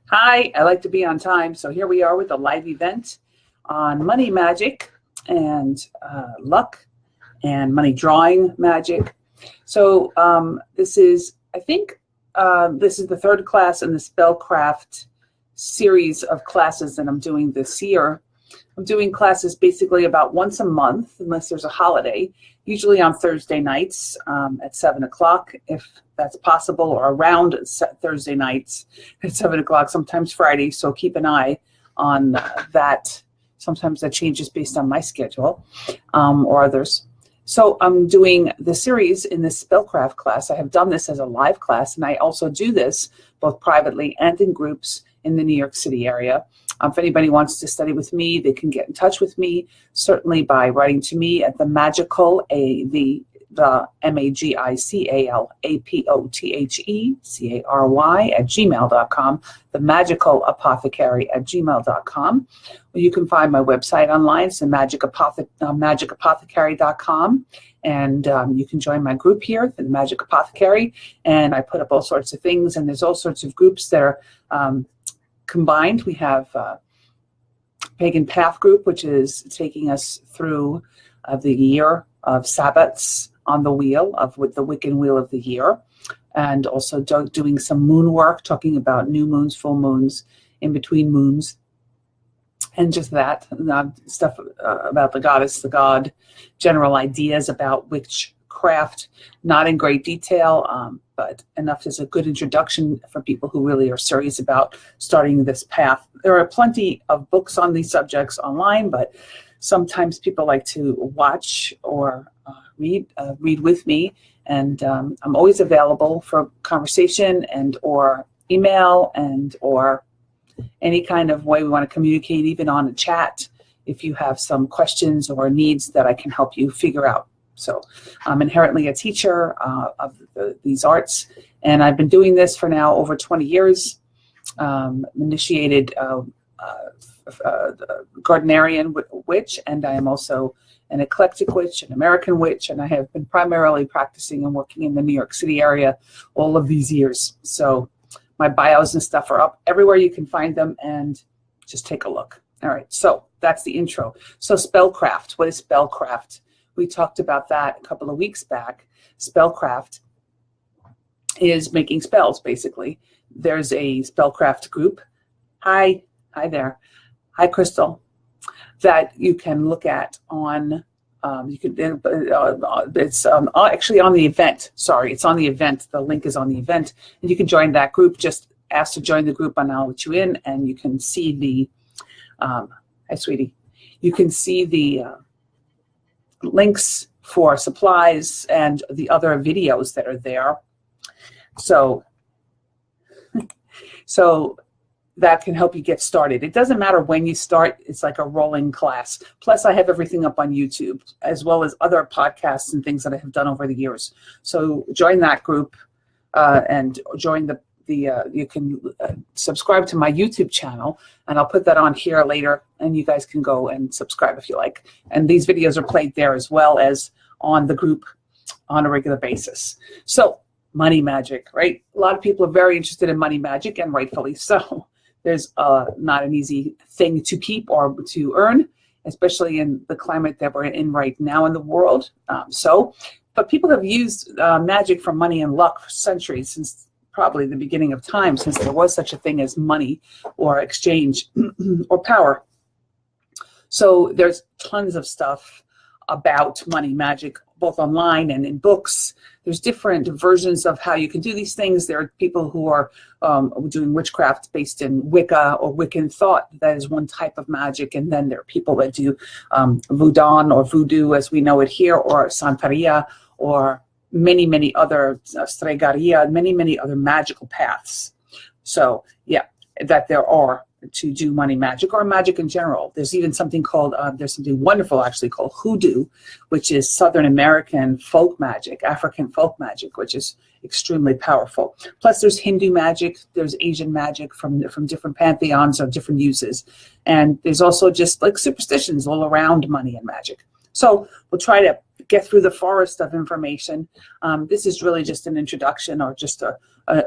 Hi, I like to be on time, so here we are with a live event on money magic and luck and money drawing magic. So this is, I think, this is the third class in the Spellcraft series of classes that I'm doing this year. I'm doing classes basically about once a month, unless there's a holiday, usually on Thursday nights at 7 o'clock, if that's possible, or around Thursday nights at 7 o'clock, sometimes Friday, so keep an eye on that. Sometimes that changes based on my schedule or others. So I'm doing the series in this Spellcraft class. I have done this as a live class, and I also do this both privately and in groups in the New York City area. If anybody wants to study with me, they can get in touch with me, certainly by writing to me at the magical, the MAGICALAPOTHECARY @gmail.com, the magical apothecary @gmail.com. You can find my website online. It's magicapothecary.com, and you can join my group here, the Magic Apothecary, and I put up all sorts of things, and there's all sorts of groups that are combined. We have Pagan Path Group, which is taking us through the year of Sabbats on the wheel with the Wiccan Wheel of the Year, and also doing some moon work, talking about new moons, full moons, in between moons, and just that stuff about the goddess, the god, general ideas about witchcraft, not in great detail, but enough as a good introduction for people who really are serious about starting this path. There are plenty of books on these subjects online, but sometimes people like to watch or read with me, and I'm always available for conversation and or email and or any kind of way we want to communicate, even on a chat, if you have some questions or needs that I can help you figure out. So I'm inherently a teacher of these arts, and I've been doing this for now over 20 years. Initiated Gardnerian witch, and I am also an eclectic witch, an American witch, and I have been primarily practicing and working in the New York City area all of these years. So my bios and stuff are up everywhere you can find them, and just take a look. All right, so that's the intro. So Spellcraft, what is Spellcraft? We talked about that a couple of weeks back. Spellcraft is making spells, basically. There's a Spellcraft group. Hi there. Hi, Crystal. That you can look at on, it's actually on the event. Sorry, it's on the event. The link is on the event, and you can join that group. Just ask to join the group, and I'll let you in, and you can see the, hi, sweetie. You can see the links for supplies and the other videos that are there. So that can help you get started. It doesn't matter when you start. It's like a rolling class. Plus, I have everything up on YouTube, as well as other podcasts and things that I have done over the years. So join that group and join you can subscribe to my YouTube channel, and I'll put that on here later, and you guys can go and subscribe if you like. And these videos are played there as well as on the group on a regular basis. So money magic, right? A lot of people are very interested in money magic, and rightfully so. There's not an easy thing to keep or to earn, especially in the climate that we're in right now in the world. But people have used magic for money and luck for centuries, since probably the beginning of time, since there was such a thing as money or exchange or power. So there's tons of stuff about money magic, both online and in books. There's different versions of how you can do these things. There are people who are doing witchcraft based in Wicca or Wiccan thought. That is one type of magic. And then there are people that do voodoo or voodoo as we know it here, or Santeria, or many other stregaria, many other magical paths. So yeah, that there are to do money magic or magic in general. There's even something called, there's something wonderful actually called hoodoo, which is Southern American folk magic, African folk magic, which is extremely powerful. Plus there's Hindu magic, there's Asian magic from different pantheons or different uses. And there's also just like superstitions all around money and magic. So we'll try to get through the forest of information. This is really just an introduction, or just a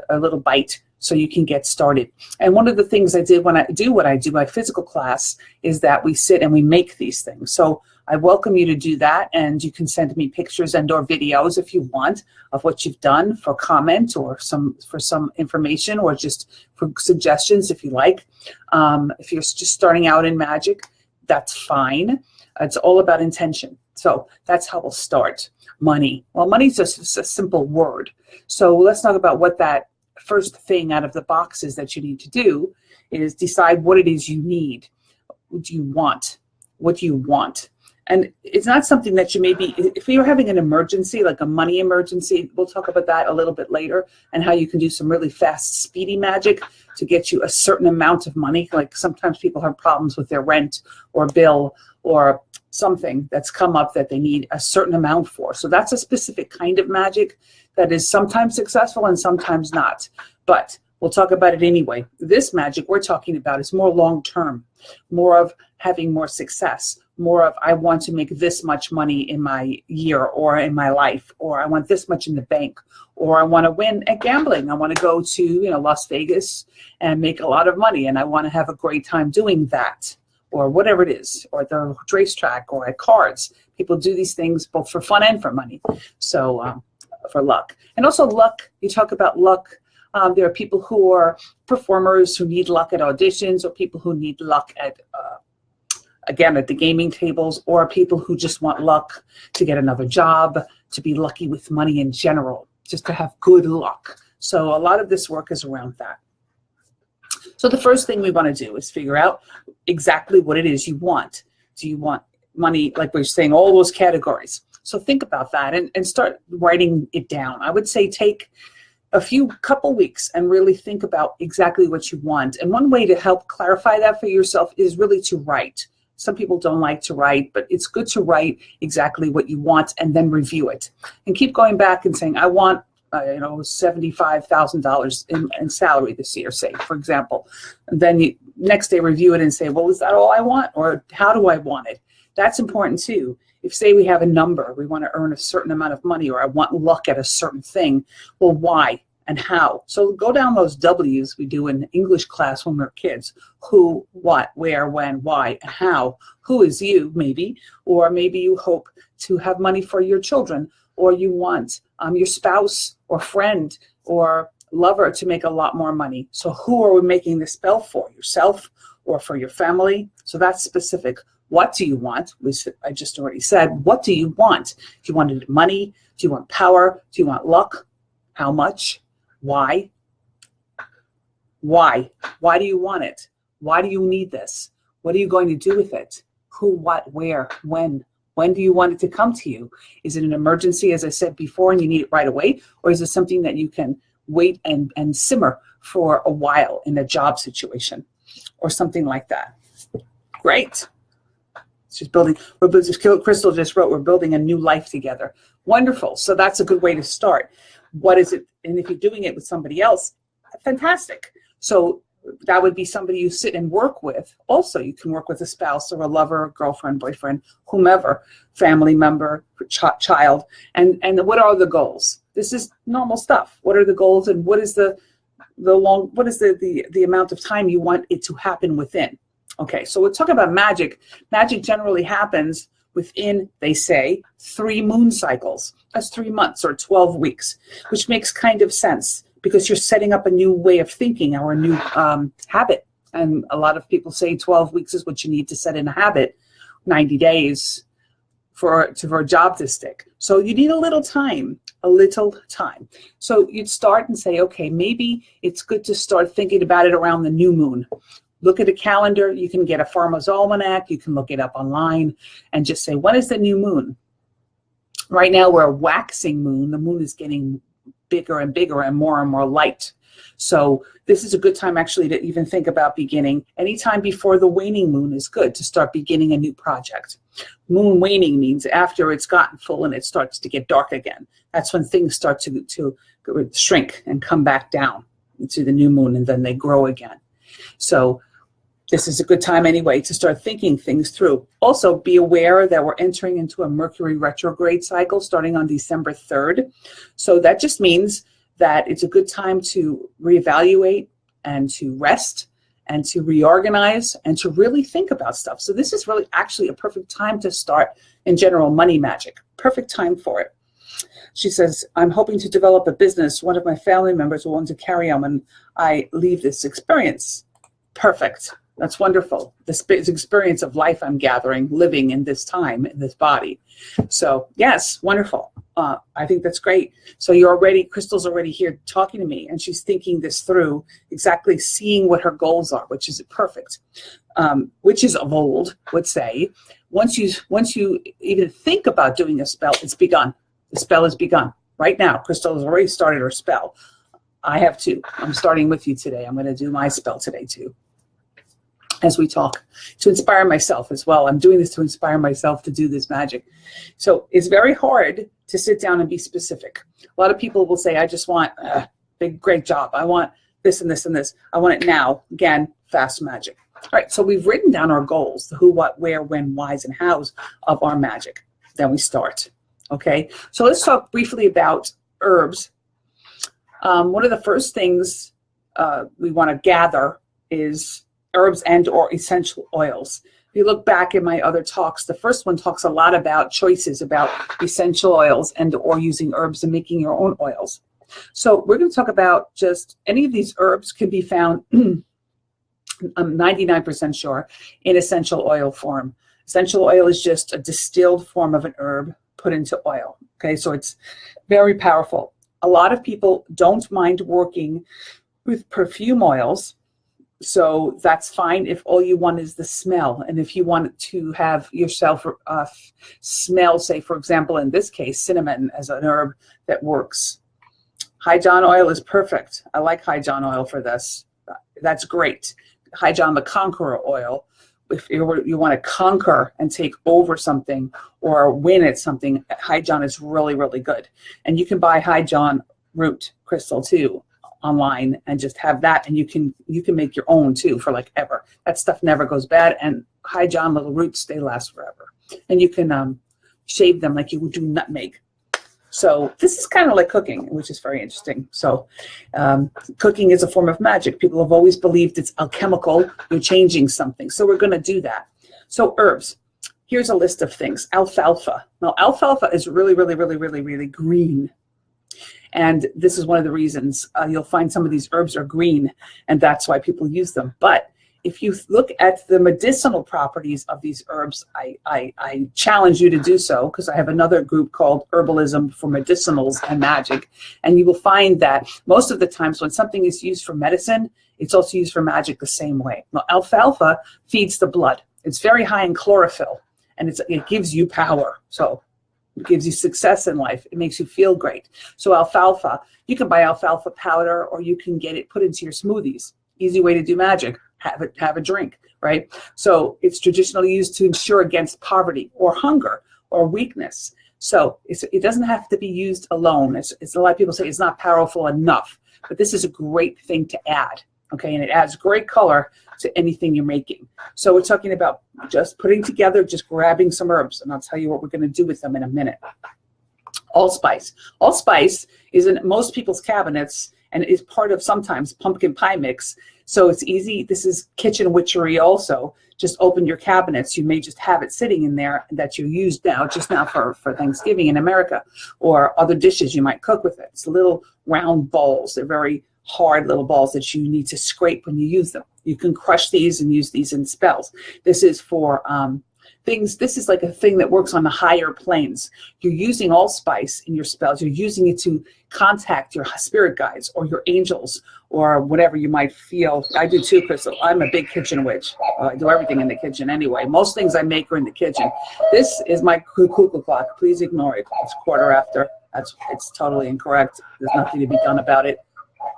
little bite so you can get started. And one of the things I did when I do what I do, my physical class, is that we sit and we make these things. So I welcome you to do that, and you can send me pictures and or videos if you want of what you've done for comment or for some information, or just for suggestions if you like. If you're just starting out in magic, that's fine. It's all about intention. So that's how we'll start. Money. Well, money is just a simple word. So let's talk about what that first thing out of the box is that you need to do is decide what it is you need. What do you want? What do you want? And it's not something that you maybe, if you're having an emergency, like a money emergency, we'll talk about that a little bit later, and how you can do some really fast, speedy magic to get you a certain amount of money. Like sometimes people have problems with their rent or bill or something that's come up that they need a certain amount for. So that's a specific kind of magic that is sometimes successful and sometimes not. But we'll talk about it anyway. This magic we're talking about is more long-term, more of having more success, more of I want to make this much money in my year or in my life, or I want this much in the bank, or I want to win at gambling. I want to go to Las Vegas and make a lot of money, and I want to have a great time doing that, or whatever it is, or at the racetrack or at cards. People do these things both for fun and for money. So for luck. And also luck, you talk about luck. There are people who are performers who need luck at auditions, or people who need luck at, again, at the gaming tables, or people who just want luck to get another job, to be lucky with money in general, just to have good luck. So a lot of this work is around that. So the first thing we want to do is figure out exactly what it is you want. Do you want money, like we're saying, all those categories? So think about that and start writing it down. I would say take a couple weeks and really think about exactly what you want. And one way to help clarify that for yourself is really to write. Some people don't like to write, but it's good to write exactly what you want and then review it. And keep going back and saying, I want $75,000 in salary this year, say, for example. And then you next day review it and say, well, is that all I want? Or how do I want it? That's important too. If, say, we have a number, we want to earn a certain amount of money, or I want luck at a certain thing, well, why and how? So go down those W's we do in English class when we're kids. Who, what, where, when, why, and how. Who is you, maybe, or maybe you hope to have money for your children, or you want your spouse or friend or lover to make a lot more money. So who are we making the spell for? Yourself or for your family? So that's specific. What do you want? I just already said, what do you want? Do you want money? Do you want power? Do you want luck? How much? Why? Why? Why do you want it? Why do you need this? What are you going to do with it? Who, what, where, when? When do you want it to come to you? Is it an emergency, as I said before, and you need it right away? Or is it something that you can wait and simmer for a while in a job situation or something like that? Great. It's just building, Crystal just wrote, we're building a new life together. Wonderful. So that's a good way to start. What is it? And if you're doing it with somebody else, fantastic. So that would be somebody you sit and work with. Also, you can work with a spouse or a lover, girlfriend, boyfriend, whomever, family member, child. And what are the goals? This is normal stuff. What are the goals, and what is the amount of time you want it to happen within? Okay, so we'll talk about magic. Magic generally happens within, they say, 3 moon cycles. That's 3 months or 12 weeks, which makes kind of sense because you're setting up a new way of thinking or a new habit. And a lot of people say 12 weeks is what you need to set in a habit, 90 days for a job to stick. So you need a little time. So you'd start and say, okay, maybe it's good to start thinking about it around the new moon. Look at a calendar. You can get a farmer's almanac. You can look it up online and just say, when is the new moon? Right now we're a waxing moon. The moon is getting bigger and bigger and more light. So this is a good time actually to even think about beginning. Anytime before the waning moon is good to start beginning a new project. Moon waning means after it's gotten full and it starts to get dark again. That's when things start to shrink and come back down to the new moon, and then they grow again. So this is a good time anyway to start thinking things through. Also, be aware that we're entering into a Mercury retrograde cycle starting on December 3rd. So that just means that it's a good time to reevaluate and to rest and to reorganize and to really think about stuff. So this is really actually a perfect time to start, in general, money magic. Perfect time for it. She says, I'm hoping to develop a business. One of my family members will want to carry on when I leave this experience. Perfect. That's wonderful. This experience of life I'm gathering, living in this time, in this body. So yes, wonderful. I think that's great. So Crystal's already here talking to me, and she's thinking this through, exactly seeing what her goals are, which is perfect. Witches of old would say, once you even think about doing a spell, it's begun. The spell is begun. Right now, Crystal has already started her spell. I have too. I'm starting with you today. I'm going to do my spell today too, as we talk, to inspire myself as well. I'm doing this to inspire myself to do this magic. So it's very hard to sit down and be specific. A lot of people will say, I just want a big, great job. I want this and this and this. I want it now. Again, fast magic. All right, so we've written down our goals, the who, what, where, when, whys, and hows of our magic. Then we start. Okay, so let's talk briefly about herbs. One of the first things we want to gather is herbs and or essential oils. If you look back in my other talks, the first one talks a lot about choices, about essential oils and or using herbs and making your own oils. So we're going to talk about just any of these herbs can be found, I'm 99% sure, in essential oil form. Essential oil is just a distilled form of an herb put into oil. Okay, so it's very powerful. A lot of people don't mind working with perfume oils. So that's fine if all you want is the smell. And if you want to have yourself smell, say, for example, in this case, cinnamon as an herb that works. High John oil is perfect. I like High John oil for this. That's great. High John the Conqueror oil. If you want to conquer and take over something or win at something, High John is really, really good. And you can buy High John root crystal too online and just have that, and you can make your own too for like ever. That stuff never goes bad, and High John little roots, they last forever. And you can shave them like you would do nutmeg. So this is kind of like cooking, which is very interesting. So cooking is a form of magic. People have always believed it's alchemical. You're changing something. So we're going to do that. So herbs. Here's a list of things. Alfalfa. Now, alfalfa is really, really, really, really, really green. And this is one of the reasons you'll find some of these herbs are green, and that's why people use them. But if you look at the medicinal properties of these herbs, I challenge you to do so, because I have another group called Herbalism for Medicinals and Magic. And you will find that most of the times when something is used for medicine, it's also used for magic the same way. Now, alfalfa feeds the blood. It's very high in chlorophyll, and it gives you power. So it gives you success in life. It makes you feel great. So alfalfa, you can buy alfalfa powder, or you can get it put into your smoothies. Easy way to do magic. Have a drink, right? So it's traditionally used to ensure against poverty or hunger or weakness. So it doesn't have to be used alone. It's a lot of people say it's not powerful enough, but this is a great thing to add, okay? And it adds great color to anything you're making. So we're talking about just putting together, just grabbing some herbs, and I'll tell you what we're going to do with them in a minute. Allspice. Allspice is in most people's cabinets and is part of sometimes pumpkin pie mix. So it's easy. This is kitchen witchery also. Just open your cabinets. You may just have it sitting in there that you use just now for Thanksgiving in America, or other dishes you might cook with it. It's little round balls. They're very hard little balls that you need to scrape when you use them. You can crush these and use these in spells. This is for this is like a thing that works on the higher planes. You're using allspice in your spells. You're using it to contact your spirit guides or your angels or whatever you might feel. I do too, Crystal. I'm a big kitchen witch. I do everything in the kitchen anyway. Most things I make are in the kitchen. This is my cuckoo clock. Please ignore it. It's 1:15. It's totally incorrect. There's nothing to be done about it.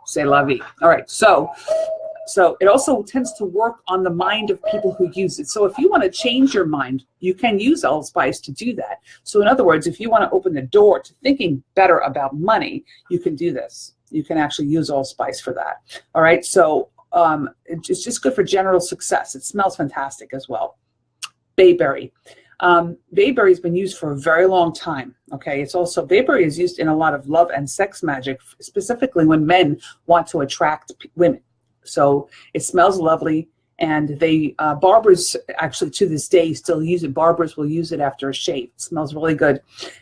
C'est la vie. All right, so it also tends to work on the mind of people who use it. So if you want to change your mind, you can use allspice to do that. So in other words, if you want to open the door to thinking better about money, you can do this. You can actually use allspice for that. All right, so it's just good for general success. It smells fantastic as well. Bayberry. Bayberry has been used for a very long time. Okay, it's also, bayberry is used in a lot of love and sex magic, specifically when men want to attract women. So it smells lovely, and they barbers actually to this day still use it. Barbers will use it after a shave. It smells really good,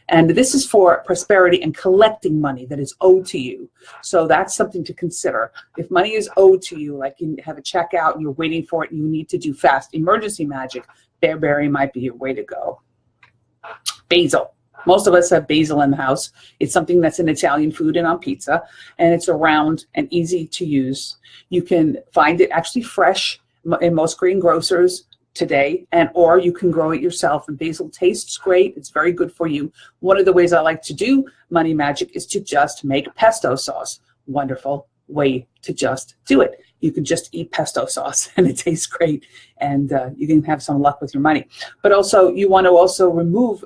and this is for prosperity and collecting money that is owed to you. So that's something to consider. If money is owed to you, like you have a check out and you're waiting for it and you need to do fast emergency magic, bayberry might be your way to go. Basil. Most of us have basil in the house. It's something that's in Italian food and on pizza, and it's round and easy to use. You can find it actually fresh in most greengrocers today, or you can grow it yourself. And basil tastes great. It's very good for you. One of the ways I like to do money magic is to just make pesto sauce. Wonderful way to just do it. You can just eat pesto sauce and it tastes great, and you can have some luck with your money. But also you want to also remove,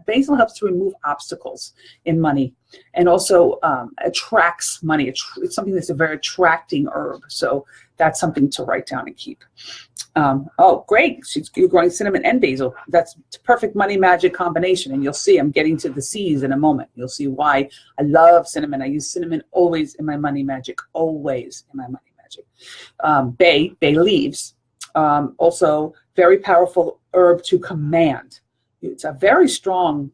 basil helps to remove obstacles in money, and also attracts money. It's something that's a very attracting herb. So that's something to write down and keep. Oh, great. You're growing cinnamon and basil. That's a perfect money magic combination. And you'll see I'm getting to the C's in a moment. You'll see why I love cinnamon. I use cinnamon always in my money magic, always in my money magic. Bay leaves, also very powerful herb to command. It's a very strong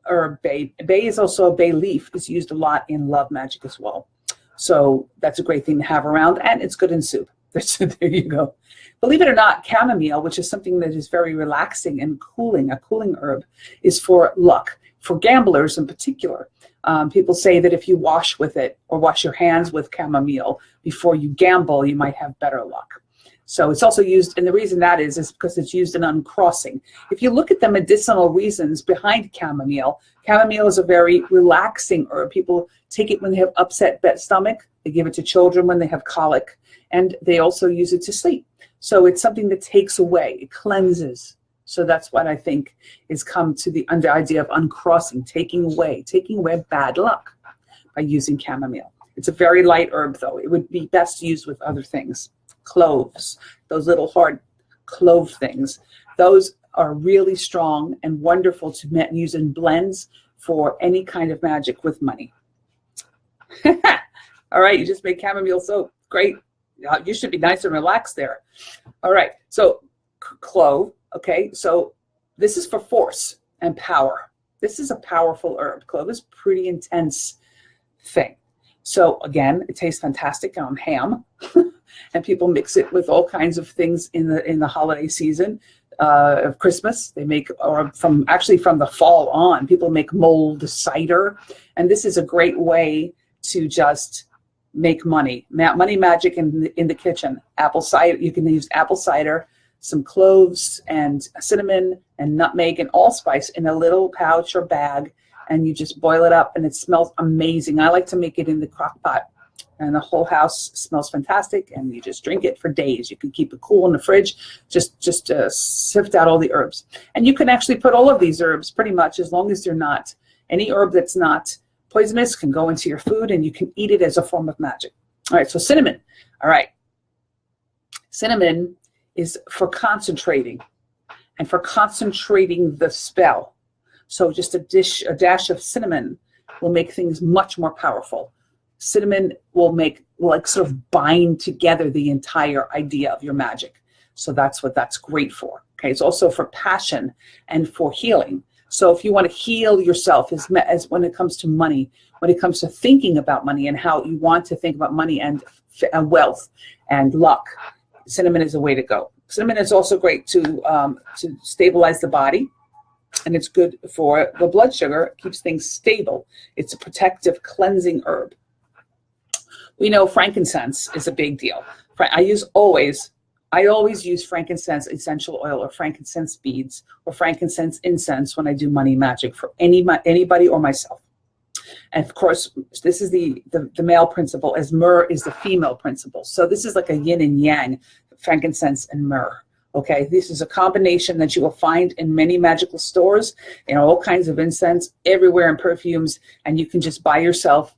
herb, bay. Bay is also a bay leaf. It's used a lot in love magic as well. So that's a great thing to have around, and it's good in soup. There you go. Believe it or not, chamomile, which is something that is very relaxing and cooling, a cooling herb, is for luck, for gamblers in particular. People say that if you wash with it or wash your hands with chamomile before you gamble, you might have better luck. So it's also used, and the reason that is because it's used in uncrossing. If you look at the medicinal reasons behind chamomile, chamomile is a very relaxing herb. People take it when they have upset stomach. They give it to children when they have colic, and they also use it to sleep. So it's something that takes away, it cleanses. So that's what I think is come to the idea of uncrossing, taking away bad luck by using chamomile. It's a very light herb, though. It would be best used with other things. Cloves, those little hard clove things, those are really strong and wonderful to use in blends for any kind of magic with money. All right, you just made chamomile soap. Great. You should be nice and relaxed there. All right, so clove. Okay, so this is for force and power. This is a powerful herb. Clove is a pretty intense thing. So again, it tastes fantastic on ham, and people mix it with all kinds of things in the holiday season of Christmas. They make, or from the fall on, people make mulled cider, and this is a great way to just make money. Money magic in the kitchen. Apple cider. You can use apple cider, some cloves and cinnamon and nutmeg and allspice in a little pouch or bag, and you just boil it up, and it smells amazing. I like to make it in the crock pot, and the whole house smells fantastic, and you just drink it for days. You can keep it cool in the fridge, just sift out all the herbs. And you can actually put all of these herbs pretty much, as long as they're not, any herb that's not poisonous can go into your food, and you can eat it as a form of magic. All right, so cinnamon. All right. Cinnamon is for concentrating and for concentrating the spell. So just a dash of cinnamon will make things much more powerful. Cinnamon will sort of bind together the entire idea of your magic. So that's what that's great for. Okay, it's also for passion and for healing. So if you want to heal yourself as when it comes to money, when it comes to thinking about money and how you want to think about money and wealth and luck, cinnamon is a way to go. Cinnamon is also great to stabilize the body, and it's good for the blood sugar. It keeps things stable. It's a protective, cleansing herb. We know frankincense is a big deal. I always use frankincense essential oil or frankincense beads or frankincense incense when I do money magic for anybody or myself. And of course, this is the male principle, as myrrh is the female principle. So this is like a yin and yang, frankincense and myrrh. Okay, this is a combination that you will find in many magical stores, in all kinds of incense, everywhere in perfumes, and you can just buy yourself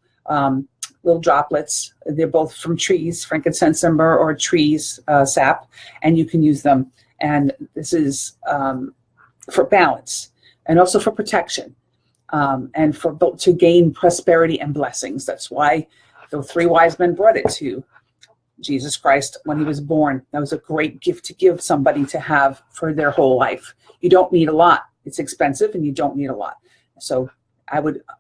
little droplets. They're both from trees, frankincense and myrrh, or trees sap, and you can use them. And this is for balance, and also for protection, and for both to gain prosperity and blessings. That's why the 3 wise men brought it to Jesus Christ when he was born. That was a great gift to give somebody to have for their whole life. You don't need a lot. It's expensive and you don't need a lot. So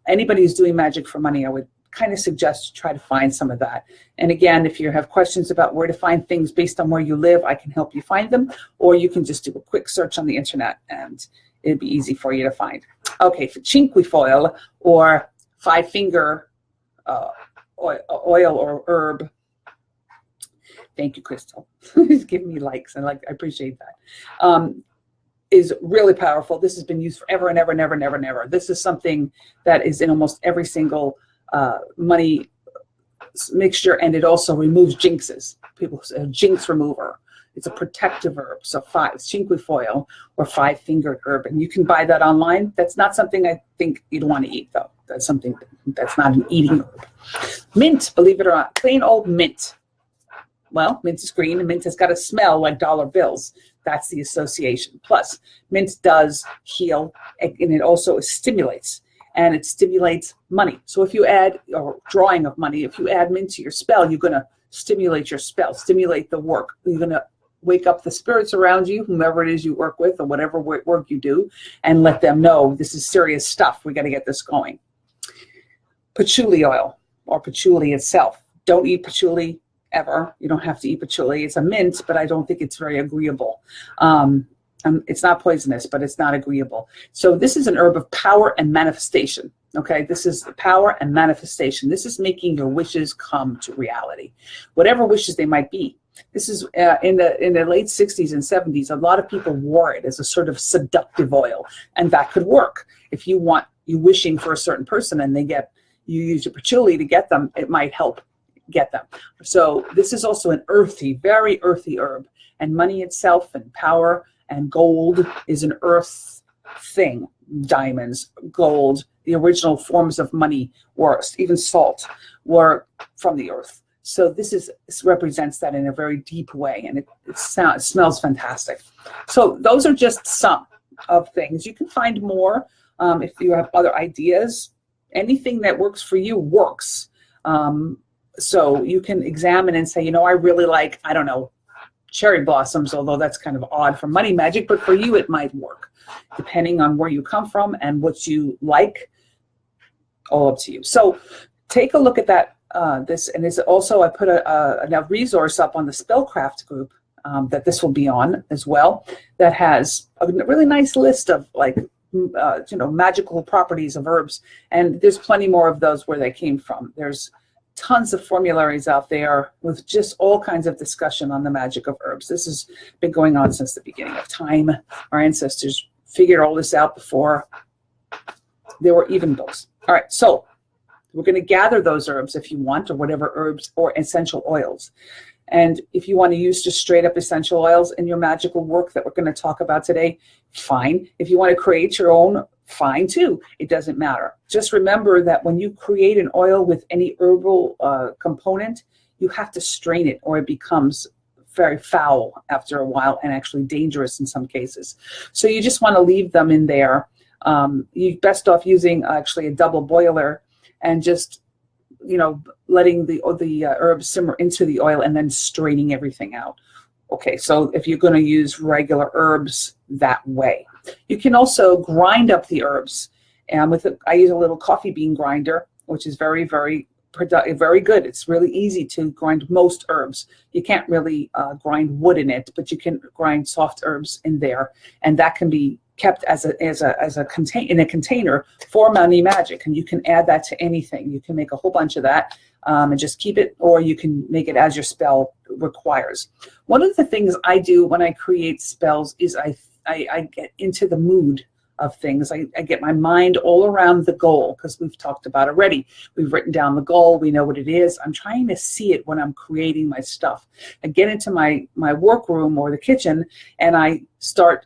anybody who's doing magic for money, I would kind of suggest to try to find some of that. And again, if you have questions about where to find things based on where you live, I can help you find them, or you can just do a quick search on the internet and it'd be easy for you to find. Okay, for cinquefoil or 5-finger oil or herb. Thank you, Crystal. He's giving me likes, and I appreciate that. Is really powerful. This has been used forever and ever and ever and ever and ever. This is something that is in almost every single money mixture, and it also removes jinxes. People say jinx remover. It's a protective herb. So 5 cinquefoil or 5-fingered herb, and you can buy that online. That's not something I think you'd want to eat, though. That's something that's not an eating herb. Mint, believe it or not, plain old mint. Well, mint is green, and mint has got a smell like dollar bills. That's the association. Plus, mint does heal, and it also stimulates, and it stimulates money. So if you add, or drawing of money, if you add mint to your spell, you're going to stimulate your spell, stimulate the work. You're going to wake up the spirits around you, whomever it is you work with, or whatever work you do, and let them know this is serious stuff. We got to get this going. Patchouli oil, or patchouli itself. Don't eat patchouli ever. You don't have to eat patchouli. It's a mint, but I don't think it's very agreeable. It's not poisonous, but it's not agreeable. So this is an herb of power and manifestation. Okay, this is power and manifestation. This is making your wishes come to reality, whatever wishes they might be. This is in the late 60s and 70s. A lot of people wore it as a sort of seductive oil, and that could work. If you wishing for a certain person, and you use your patchouli to get them, it might help get them. So this is also an earthy, very earthy herb, and money itself and power and gold is an earth thing. Diamonds, gold, the original forms of money, or even salt, were from the earth. So this represents that in a very deep way, and it smells fantastic. So those are just some of things. You can find more if you have other ideas. Anything that works for you works. So you can examine and say, I really like, I don't know, cherry blossoms, although that's kind of odd for money magic, but for you it might work, depending on where you come from and what you like. All up to you. So take a look at that. This, and is also, I put a resource up on the Spellcraft group that this will be on as well, that has a really nice list of magical properties of herbs, and there's plenty more of those where they came from. There's tons of formularies out there with just all kinds of discussion on the magic of herbs. This has been going on since the beginning of time. Our ancestors figured all this out before there were even books. All right, so we're going to gather those herbs if you want, or whatever herbs or essential oils. And if you want to use just straight up essential oils in your magical work that we're going to talk about today, fine. If you want to create your own, fine too. It doesn't matter. Just remember that when you create an oil with any herbal component, you have to strain it, or it becomes very foul after a while, and actually dangerous in some cases. So you just want to leave them in there. You're best off using actually a double boiler, and just letting the herbs simmer into the oil and then straining everything out. Okay, so if you're going to use regular herbs that way, you can also grind up the herbs. And I use a little coffee bean grinder, which is very, very very good. It's really easy to grind most herbs. You can't really grind wood in it, but you can grind soft herbs in there, and that can be kept in a container for money magic, and you can add that to anything. You can make a whole bunch of that and just keep it, or you can make it as your spell requires. One of the things I do when I create spells is I get into the mood of things. I get my mind all around the goal, because we've talked about already. We've written down the goal. We know what it is. I'm trying to see it when I'm creating my stuff. I get into my workroom or the kitchen, and I start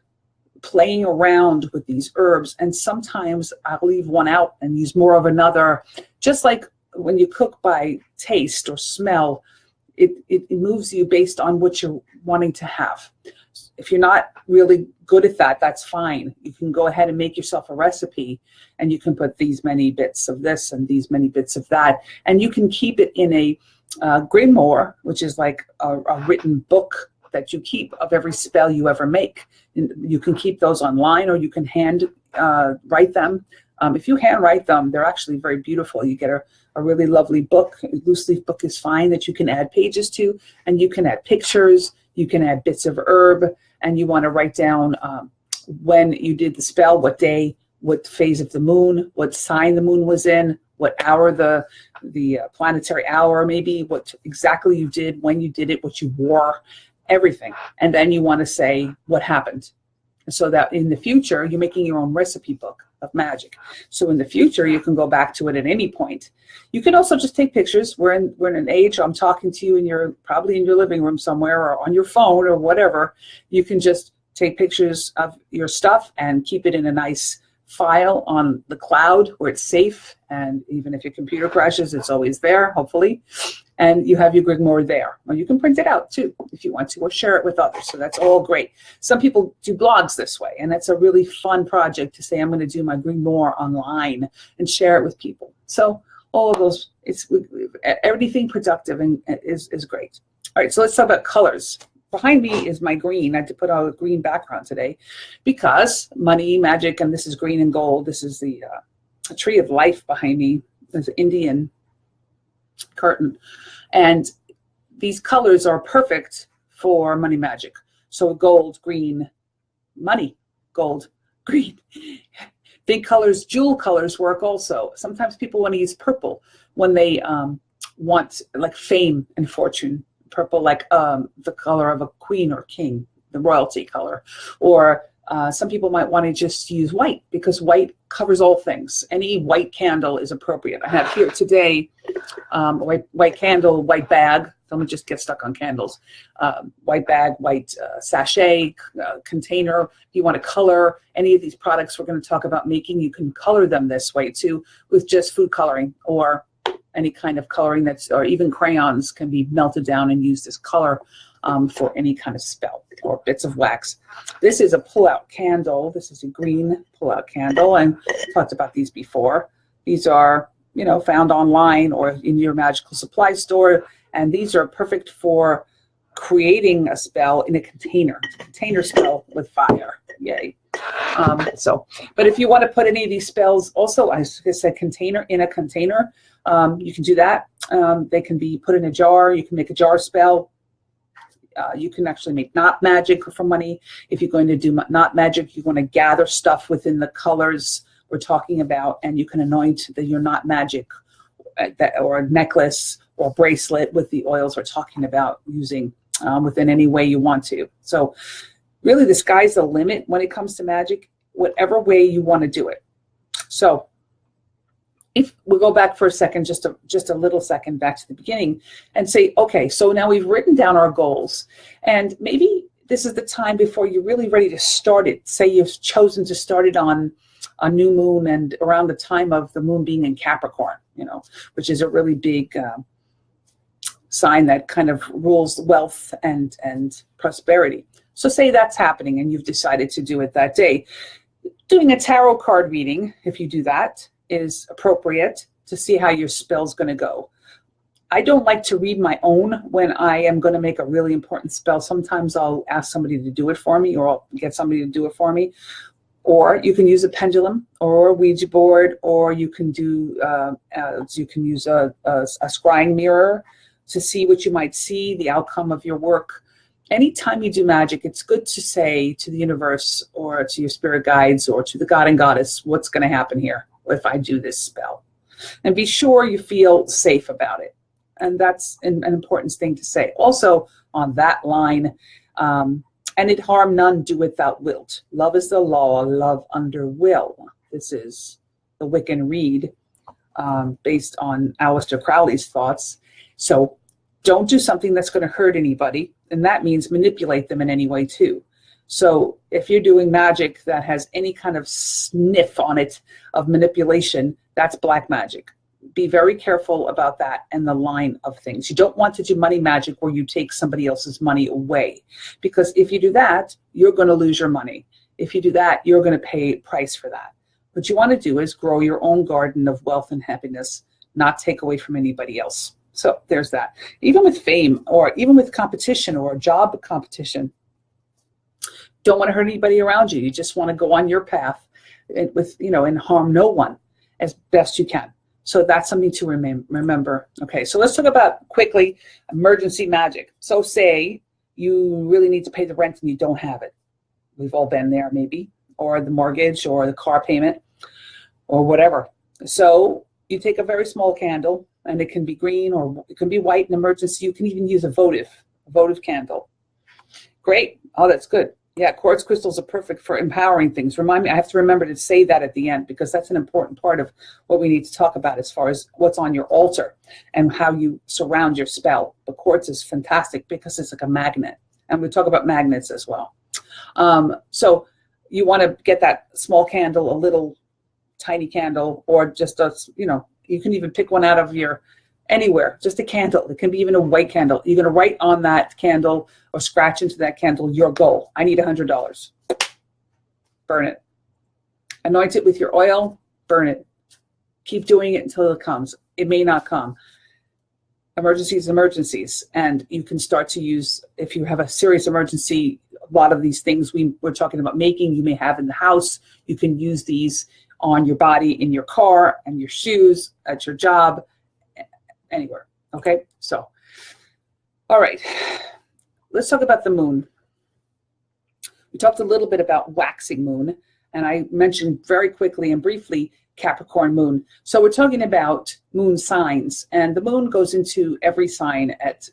playing around with these herbs, and sometimes I'll leave one out and use more of another. Just like when you cook by taste or smell, it moves you based on what you're wanting to have. if you're not really good at that, that's fine. You can go ahead and make yourself a recipe, and you can put these many bits of this and these many bits of that, and you can keep it in a grimoire, which is like a written book that you keep of every spell you ever make. And you can keep those online, or you can hand write them. If you hand write them, they're actually very beautiful. You get a really lovely book. A loose leaf book is fine that you can add pages to, and you can add pictures, you can add bits of herb, and you want to write down when you did the spell, what day, what phase of the moon, what sign the moon was in, what hour the planetary hour, maybe what exactly you did, when you did it, what you wore, everything. And then you want to say what happened, so that in the future you're making your own recipe book of magic. So in the future you can go back to it at any point. You can also just take pictures. We're in an age, I'm talking to you, and you're probably in your living room somewhere or on your phone or whatever. You can just take pictures of your stuff and keep it in a nice file on the cloud where it's safe, and even if your computer crashes, it's always there, hopefully. And you have your grimoire there. Or you can print it out too if you want to, or share it with others. So that's all great. Some people do blogs this way, and that's a really fun project to say, I'm going to do my grimoire online and share it with people. So all of those, it's everything productive and is great. All right, so let's talk about colors. Behind me is my green. I had to put out a green background today because money, magic, and this is green and gold. This is the tree of life behind me. There's an Indian curtain. And these colors are perfect for money magic. So gold, green, money, gold, green. Big colors, jewel colors work also. Sometimes people want to use purple when they want like fame and fortune. Purple, like the color of a queen or king, the royalty color. Or some people might want to just use white because white covers all things. Any white candle is appropriate. I have here today white candle, white bag. Don't just get stuck on candles. White bag, white sachet, container. If you want to color any of these products we're going to talk about making, you can color them this way too with just food coloring or any kind of coloring that's, or even crayons can be melted down and used as color for any kind of spell, or bits of wax. This is a pull-out candle. This is a green pull-out candle, and I talked about these before. These are, you know, found online or in your magical supply store, and these are perfect for creating a spell in a container. It's a container spell with fire. Yay. But if you want to put any of these spells, also, I said container, in a container, you can do that. They can be put in a jar. You can make a jar spell. You can actually make knot magic for money. If you're going to do knot magic, you want to gather stuff within the colors we're talking about, and you can anoint your knot magic or a necklace or bracelet with the oils we're talking about using within any way you want to. So really the sky's the limit when it comes to magic, whatever way you want to do it. So if we go back for a second, just a little second back to the beginning and say, okay, so now we've written down our goals, and maybe this is the time before you're really ready to start it. Say you've chosen to start it on a new moon and around the time of the moon being in Capricorn, you know, which is a really big sign that kind of rules wealth and prosperity. So say that's happening and you've decided to do it that day. Doing a tarot card reading, if you do that, is appropriate to see how your spell's going to go. I don't like to read my own when I am going to make a really important spell. Sometimes I'll ask somebody to do it for me, or I'll get somebody to do it for me. Or you can use a pendulum or a Ouija board, or you can do you can use a scrying mirror to see what you might see, the outcome of your work. Anytime you do magic, it's good to say to the universe or to your spirit guides or to the god and goddess, what's going to happen here if I do this spell? And be sure you feel safe about it. And that's an important thing to say. Also, on that line, and it harm none, do without wilt. Love is the law, love under will. This is the Wiccan Reed, based on Aleister Crowley's thoughts. So don't do something that's going to hurt anybody, and that means manipulate them in any way too. So if you're doing magic that has any kind of sniff on it of manipulation, that's black magic. be very careful about that and the line of things. You don't want to do money magic where you take somebody else's money away, because if you do that, you're going to lose your money. If you do that, you're going to pay a price for that. What you want to do is grow your own garden of wealth and happiness, not take away from anybody else. So there's that. Even with fame, or even with competition or a job competition, don't want to hurt anybody around you. You just want to go on your path with, and harm no one as best you can. So that's something to remember. Okay, so let's talk about quickly emergency magic. So say you really need to pay the rent and you don't have it. We've all been there maybe, or the mortgage or the car payment or whatever. So you take a very small candle, and it can be green or it can be white in emergency. You can even use a votive candle. Great. Oh, that's good. Yeah, quartz crystals are perfect for empowering things. Remind me, I have to remember to say that at the end, because that's an important part of what we need to talk about as far as what's on your altar and how you surround your spell. But quartz is fantastic because it's like a magnet. And we talk about magnets as well. So you want to get that small candle, a little tiny candle, or just a, you can even pick one out of your anywhere, just a candle. It can be even a white candle. You're going to write on that candle or scratch into that candle your goal. I need $100. Burn it. Anoint it with your oil. Burn it. Keep doing it until it comes. It may not come. Emergencies. And you can start to use, if you have a serious emergency, a lot of these things we're talking about making, you may have in the house. You can use these on your body, in your car, and your shoes, at your job, anywhere. Okay, so, all right, let's talk about the moon. We talked a little bit about waxing moon, and I mentioned very quickly and briefly Capricorn moon. So we're talking about moon signs, and the moon goes into every sign at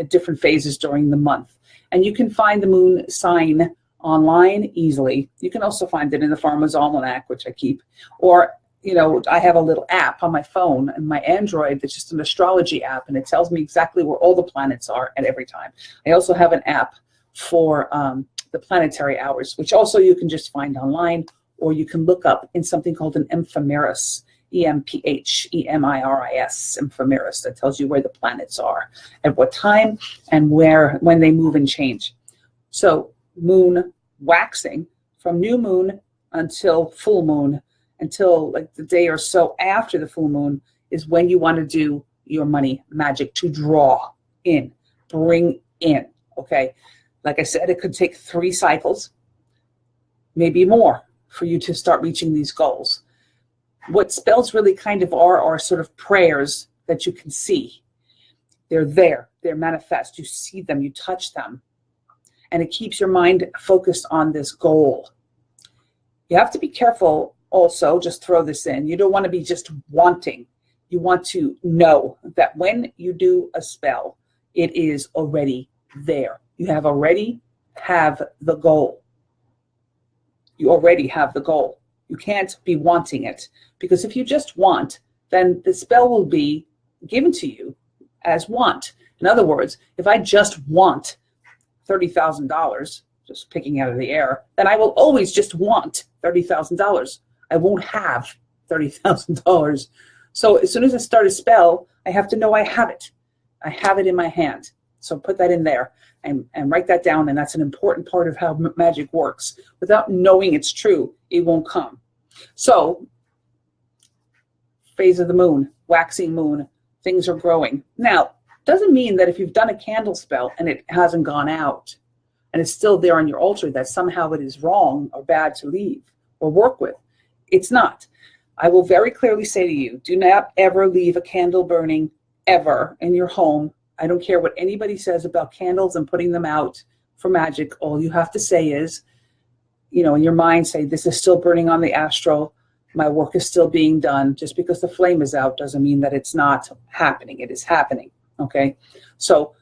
different phases during the month. And you can find the moon sign online easily. You can also find it in the Farmer's Almanac, which I keep, or I have a little app on my phone and my Android that's just an astrology app, and it tells me exactly where all the planets are at every time. I also have an app for the planetary hours, which also you can just find online, or you can look up in something called an ephemeris, EMPHEMIRIS, ephemeris, that tells you where the planets are, at what time, and when they move and change. So moon waxing, from new moon until full moon, until like the day or so after the full moon, is when you want to do your money magic to draw in, bring in. Okay, like I said, it could take 3 cycles, maybe more, for you to start reaching these goals. What spells really kind of are sort of prayers that you can see. They're there, they're manifest, you see them, you touch them, and it keeps your mind focused on this goal. You have to be careful also, just throw this in, you don't want to be just wanting. You want to know that when you do a spell, it is already there. You already have the goal. You already have the goal. You can't be wanting it, because if you just want, then the spell will be given to you as want. In other words, if I just want $30,000, just picking out of the air, then I will always just want $30,000. I won't have $30,000. So as soon as I start a spell, I have to know I have it. I have it in my hand. So put that in there and write that down, and that's an important part of how magic works. Without knowing it's true, it won't come. So, phase of the moon, waxing moon, things are growing. Now, doesn't mean that if you've done a candle spell and it hasn't gone out and it's still there on your altar, that somehow it is wrong or bad to leave or work with. It's not. I will very clearly say to you, do not ever leave a candle burning ever in your home. I don't care what anybody says about candles and putting them out for magic. All you have to say is, in your mind, say, this is still burning on the astral. My work is still being done. Just because the flame is out doesn't mean that it's not happening. It is happening. Okay. So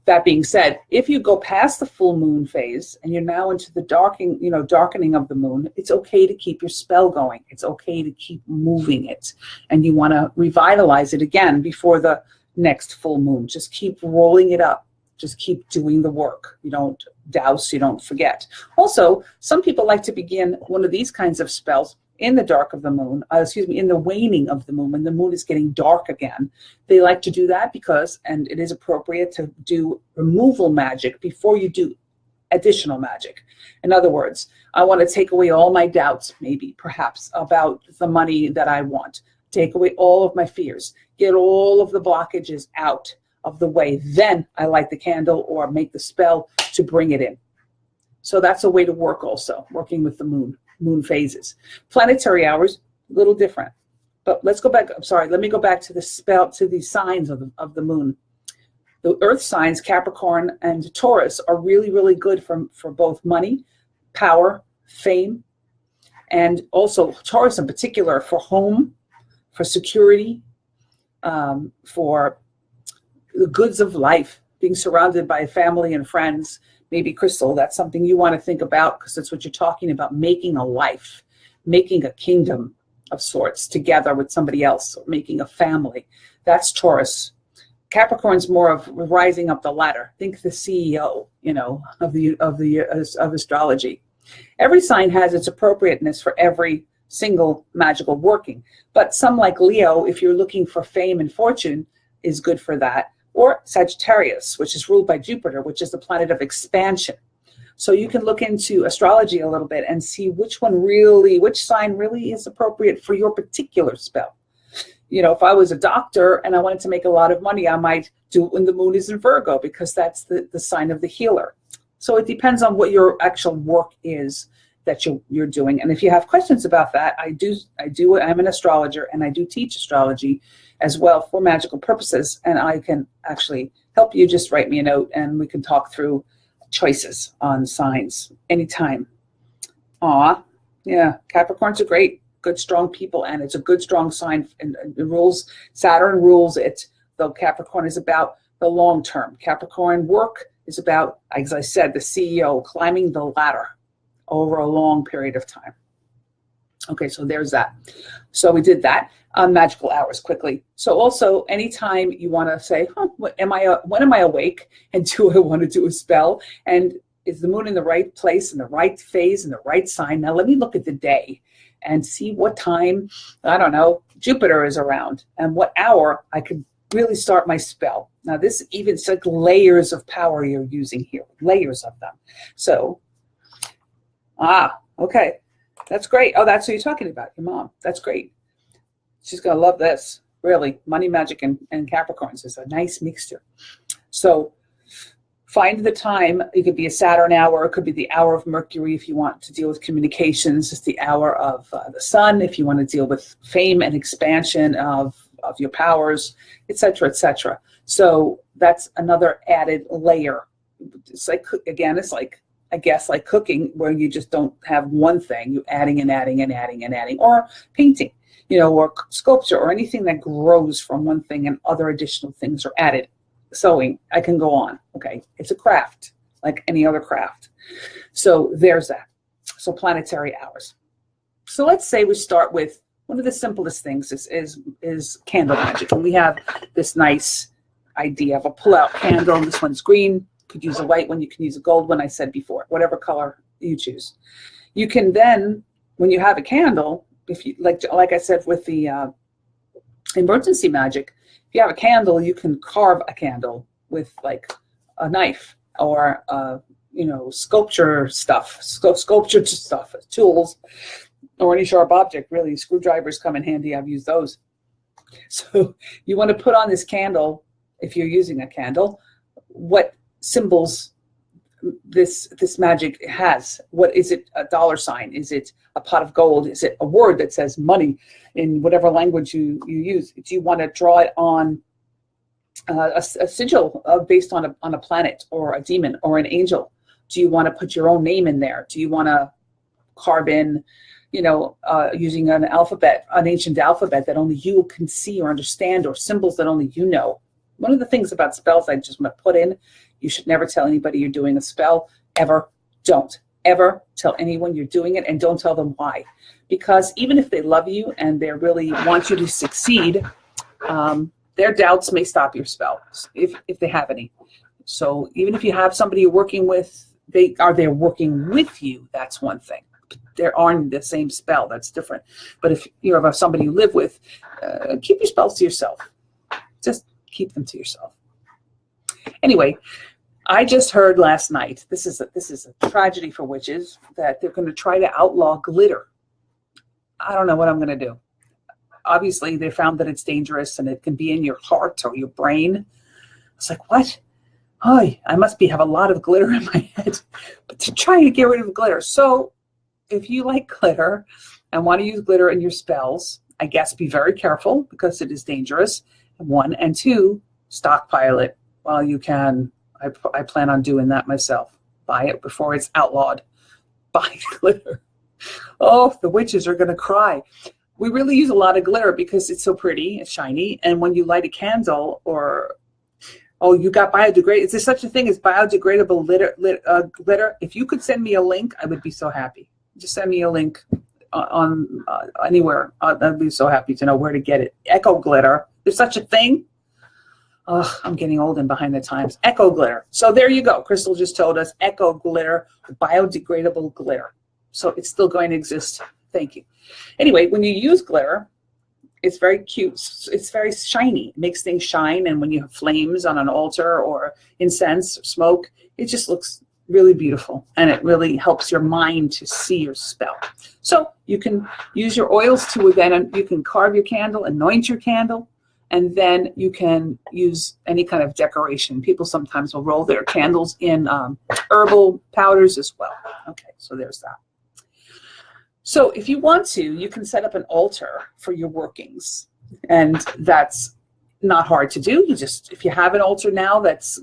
that being said, if you go past the full moon phase and you're now into the darkening of the moon, it's okay to keep your spell going. It's okay to keep moving it. And you want to revitalize it again before the next full moon. Just keep rolling it up. Just keep doing the work. You don't douse, you don't forget. Also, some people like to begin one of these kinds of spells in the dark of the moon, in the waning of the moon, when the moon is getting dark again. They like to do that because, and it is appropriate to do removal magic before you do additional magic. In other words, I want to take away all my doubts, maybe, perhaps, about the money that I want. Take away all of my fears. Get all of the blockages out of the way. Then I light the candle or make the spell to bring it in. So that's a way to work also, working with the moon phases. Planetary hours, a little different. But let's go back, let me go back to the spell, to the signs of the moon. The earth signs, Capricorn and Taurus, are really, really good for both money, power, fame, and also Taurus in particular for home, for security, for the goods of life, being surrounded by family and friends. Maybe, Crystal, that's something you want to think about because that's what you're talking about, making a life, making a kingdom of sorts together with somebody else, or making a family. That's Taurus. Capricorn's more of rising up the ladder. Think the CEO, of astrology. Every sign has its appropriateness for every single magical working. But some, like Leo, if you're looking for fame and fortune, is good for that. Or Sagittarius, which is ruled by Jupiter, which is the planet of expansion. So you can look into astrology a little bit and see which sign really is appropriate for your particular spell. If I was a doctor and I wanted to make a lot of money, I might do it when the moon is in Virgo because that's the sign of the healer. So it depends on what your actual work is that you're doing. And if you have questions about that, I'm an astrologer and I do teach astrology as well for magical purposes. And I can actually help you. Just write me a note and we can talk through choices on signs anytime. Yeah, Capricorns are great, good, strong people, and it's a good, strong sign. And it rules, Saturn rules it, though Capricorn is about the long term. Capricorn work is about, as I said, the CEO climbing the ladder over a long period of time. Okay, so there's that. So we did that. Magical hours quickly. So also, anytime you want to say, when am I awake, and do I want to do a spell, and is the moon in the right place, in the right phase, in the right sign? Now let me look at the day and see what time, I don't know, Jupiter is around, and what hour I could really start my spell. Now this it's like layers of power you're using here, layers of them. So, okay, that's great. Oh, that's who you're talking about, your mom. That's great. She's going to love this, really. Money, magic, and Capricorns is a nice mixture. So find the time. It could be a Saturn hour. It could be the hour of Mercury if you want to deal with communications. It's the hour of the sun if you want to deal with fame and expansion of your powers, etc., etc. So that's another added layer. It's like, again, it's like, I guess, like cooking, where you just don't have one thing. You're adding and adding and adding and adding, or painting, or sculpture, or anything that grows from one thing and other additional things are added. Sewing, I can go on. Okay, it's a craft like any other craft. So there's that. So planetary hours. So let's say we start with one of the simplest things is candle magic, and we have this nice idea of a pull-out candle. This one's green. Could use a white one. You can use a gold one. I said before, whatever color you choose. You can then, when you have a candle, if you like I said with the emergency magic, if you have a candle, you can carve a candle with like a knife or sculpture stuff, tools, or any sharp object. Really, screwdrivers come in handy. I've used those. So you want to put on this candle, if you're using a candle, what symbols this magic has. What is it? A dollar sign? Is it a pot of gold? Is it a word that says money in whatever language you use? Do you want to draw it on a sigil based on a planet or a demon or an angel? Do you want to put your own name in there? Do you want to carve in, using an alphabet, an ancient alphabet that only you can see or understand, or symbols that only you know? One of the things about spells I just want to put in, you should never tell anybody you're doing a spell, ever. Don't ever tell anyone you're doing it, and don't tell them why. Because even if they love you and they really want you to succeed, their doubts may stop your spell, if they have any. So even if you have somebody you're working with, they're working with you, that's one thing. there aren't the same spell. That's different. But if you have somebody you live with, keep your spells to yourself. Just keep them to yourself. Anyway, I just heard last night, this is a tragedy for witches, that they're going to try to outlaw glitter. I don't know what I'm going to do. Obviously, they found that it's dangerous and it can be in your heart or your brain. It's like, what? Oh, I must have a lot of glitter in my head. But to try to get rid of glitter. So if you like glitter and want to use glitter in your spells, I guess be very careful because it is dangerous. 1 and 2, stockpile it while you can. I plan on doing that myself. Buy it before it's outlawed. Buy glitter. Oh, the witches are going to cry. We really use a lot of glitter because it's so pretty and shiny. And when you light a candle or, oh, you got biodegradable. Is there such a thing as biodegradable glitter? If you could send me a link, I would be so happy. Just send me a link on anywhere. I'd be so happy to know where to get it. Eco glitter. There's such a thing. Oh, I'm getting old and behind the times. Eco glitter. So there you go. Crystal just told us eco glitter, biodegradable glitter. So it's still going to exist. Thank you. Anyway, when you use glitter, it's very cute. It's very shiny. It makes things shine. And when you have flames on an altar or incense or smoke, it just looks really beautiful. And it really helps your mind to see your spell. So you can use your oils to then, you can carve your candle, anoint your candle, and then you can use any kind of decoration. People sometimes will roll their candles in herbal powders as well. Okay, so there's that. So if you want to, you can set up an altar for your workings. And that's not hard to do. You just, if you have an altar now that's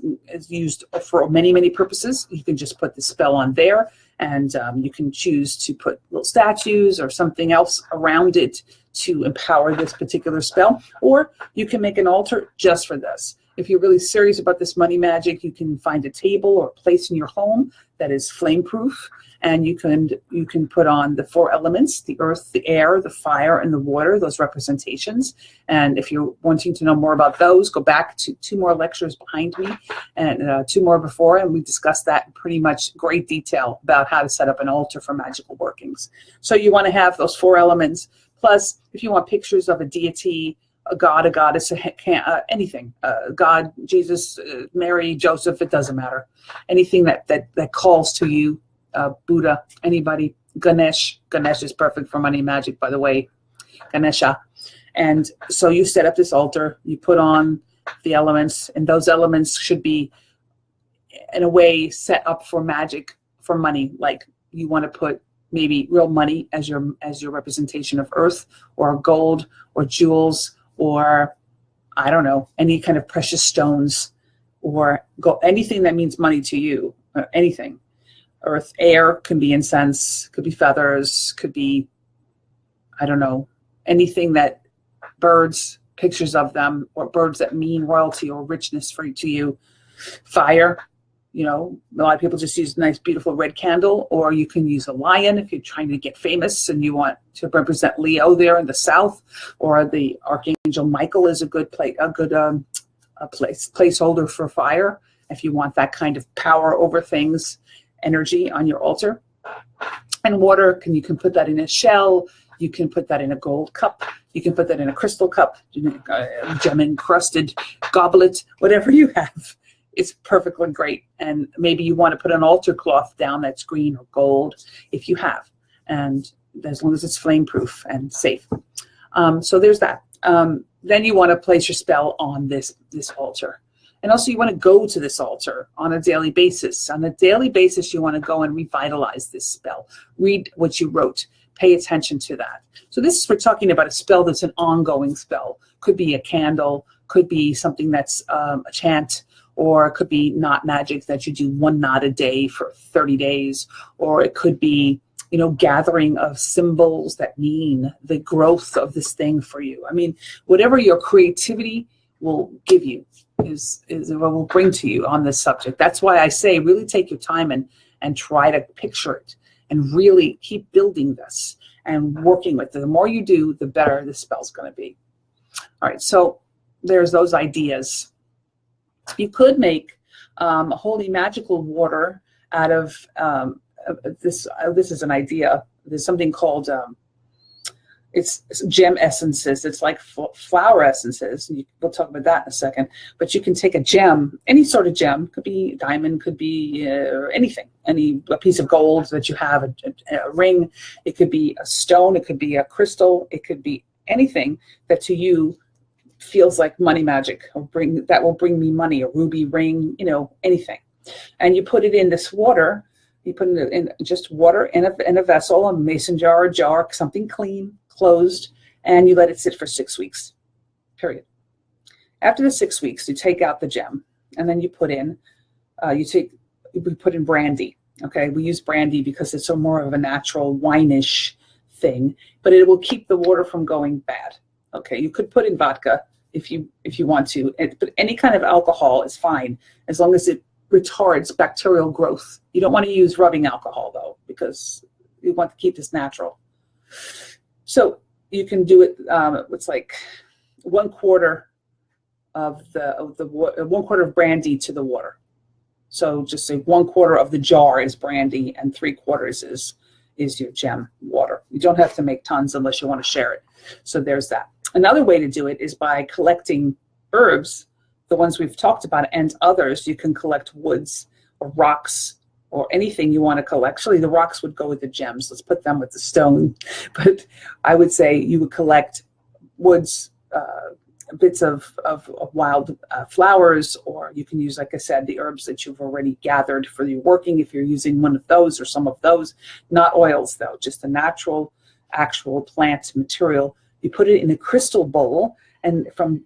used for many, many purposes, you can just put the spell on there. And you can choose to put little statues or something else around it to empower this particular spell. Or you can make an altar just for this. If you're really serious about this money magic, you can find a table or place in your home that is flame proof. And you can put on the 4 elements, the earth, the air, the fire, and the water, those representations. And if you're wanting to know more about those, go back to 2 more lectures behind me and 2 more before, and we discussed that in pretty much great detail about how to set up an altar for magical workings. So you want to have those 4 elements. Plus, if you want pictures of a deity, a god, a goddess, anything, God, Jesus, Mary, Joseph, it doesn't matter. Anything that calls to you. Buddha, anybody, Ganesh is perfect for money magic, by the way, Ganesha. And so you set up this altar, you put on the elements, and those elements should be in a way set up for magic, for money. Like you want to put maybe real money as your representation of earth, or gold, or jewels, or I don't know, any kind of precious stones, or anything that means money to you, or anything. Earth, air, can be incense, could be feathers, could be, I don't know, anything that birds, pictures of them, or birds that mean royalty or richness to you. Fire, you know, a lot of people just use a nice, beautiful red candle, or you can use a lion if you're trying to get famous and you want to represent Leo there in the south, or the Archangel Michael is a good placeholder for fire if you want that kind of power over things. Energy on your altar. And water, you can put that in a shell, you can put that in a gold cup, you can put that in a crystal cup, a gem encrusted goblet, whatever you have. It's perfectly great. And maybe you want to put an altar cloth down that's green or gold if you have, and as long as it's flame proof and safe. So there's that. Then you want to place your spell on this altar. And also you want to go to this altar on a daily basis. On a daily basis, you want to go and revitalize this spell. Read what you wrote. Pay attention to that. So we're talking about a spell that's an ongoing spell. Could be a candle, could be something that's a chant, or it could be not magic that you do 1 knot a day for 30 days. Or it could be, you know, gathering of symbols that mean the growth of this thing for you. I mean, whatever your creativity will give you is what will bring to you on this subject. That's why I say really take your time and try to picture it and really keep building this and working with it. The more you do, the better the spell's going to be. All right, so there's those ideas. You could make holy magical water out of this. This is an idea there's something called it's gem essences. It's like flower essences. We'll talk about that in a second. But you can take a gem, any sort of gem, could be diamond, could be anything, a piece of gold that you have, a ring. It could be a stone. It could be a crystal. It could be anything that to you feels like money magic, or that will bring me money. A ruby ring, anything. And you put it in this water. You put it in just water in a vessel, a mason jar, a jar, something clean, closed, and you let it sit for 6 weeks, period. After the 6 weeks, you take out the gem, and then you put in, we put in brandy. Okay, we use brandy because it's more of a natural wine-ish thing, but it will keep the water from going bad. Okay, you could put in vodka if you want to, but any kind of alcohol is fine as long as it retards bacterial growth. You don't want to use rubbing alcohol though, because you want to keep this natural. So you can do it. It's like 1/4 of the 1/4 of brandy to the water. So just say 1/4 of the jar is brandy and 3/4 is your gem water. You don't have to make tons unless you want to share it. So there's that. Another way to do it is by collecting herbs, the ones we've talked about, and others. You can collect woods or rocks or anything you want to collect. Actually, the rocks would go with the gems. Let's put them with the stone. But I would say you would collect woods, bits of wild flowers, or you can use, like I said, the herbs that you've already gathered for your working, if you're using one of those or some of those. Not oils, though, just the natural, actual plant material. You put it in a crystal bowl, and from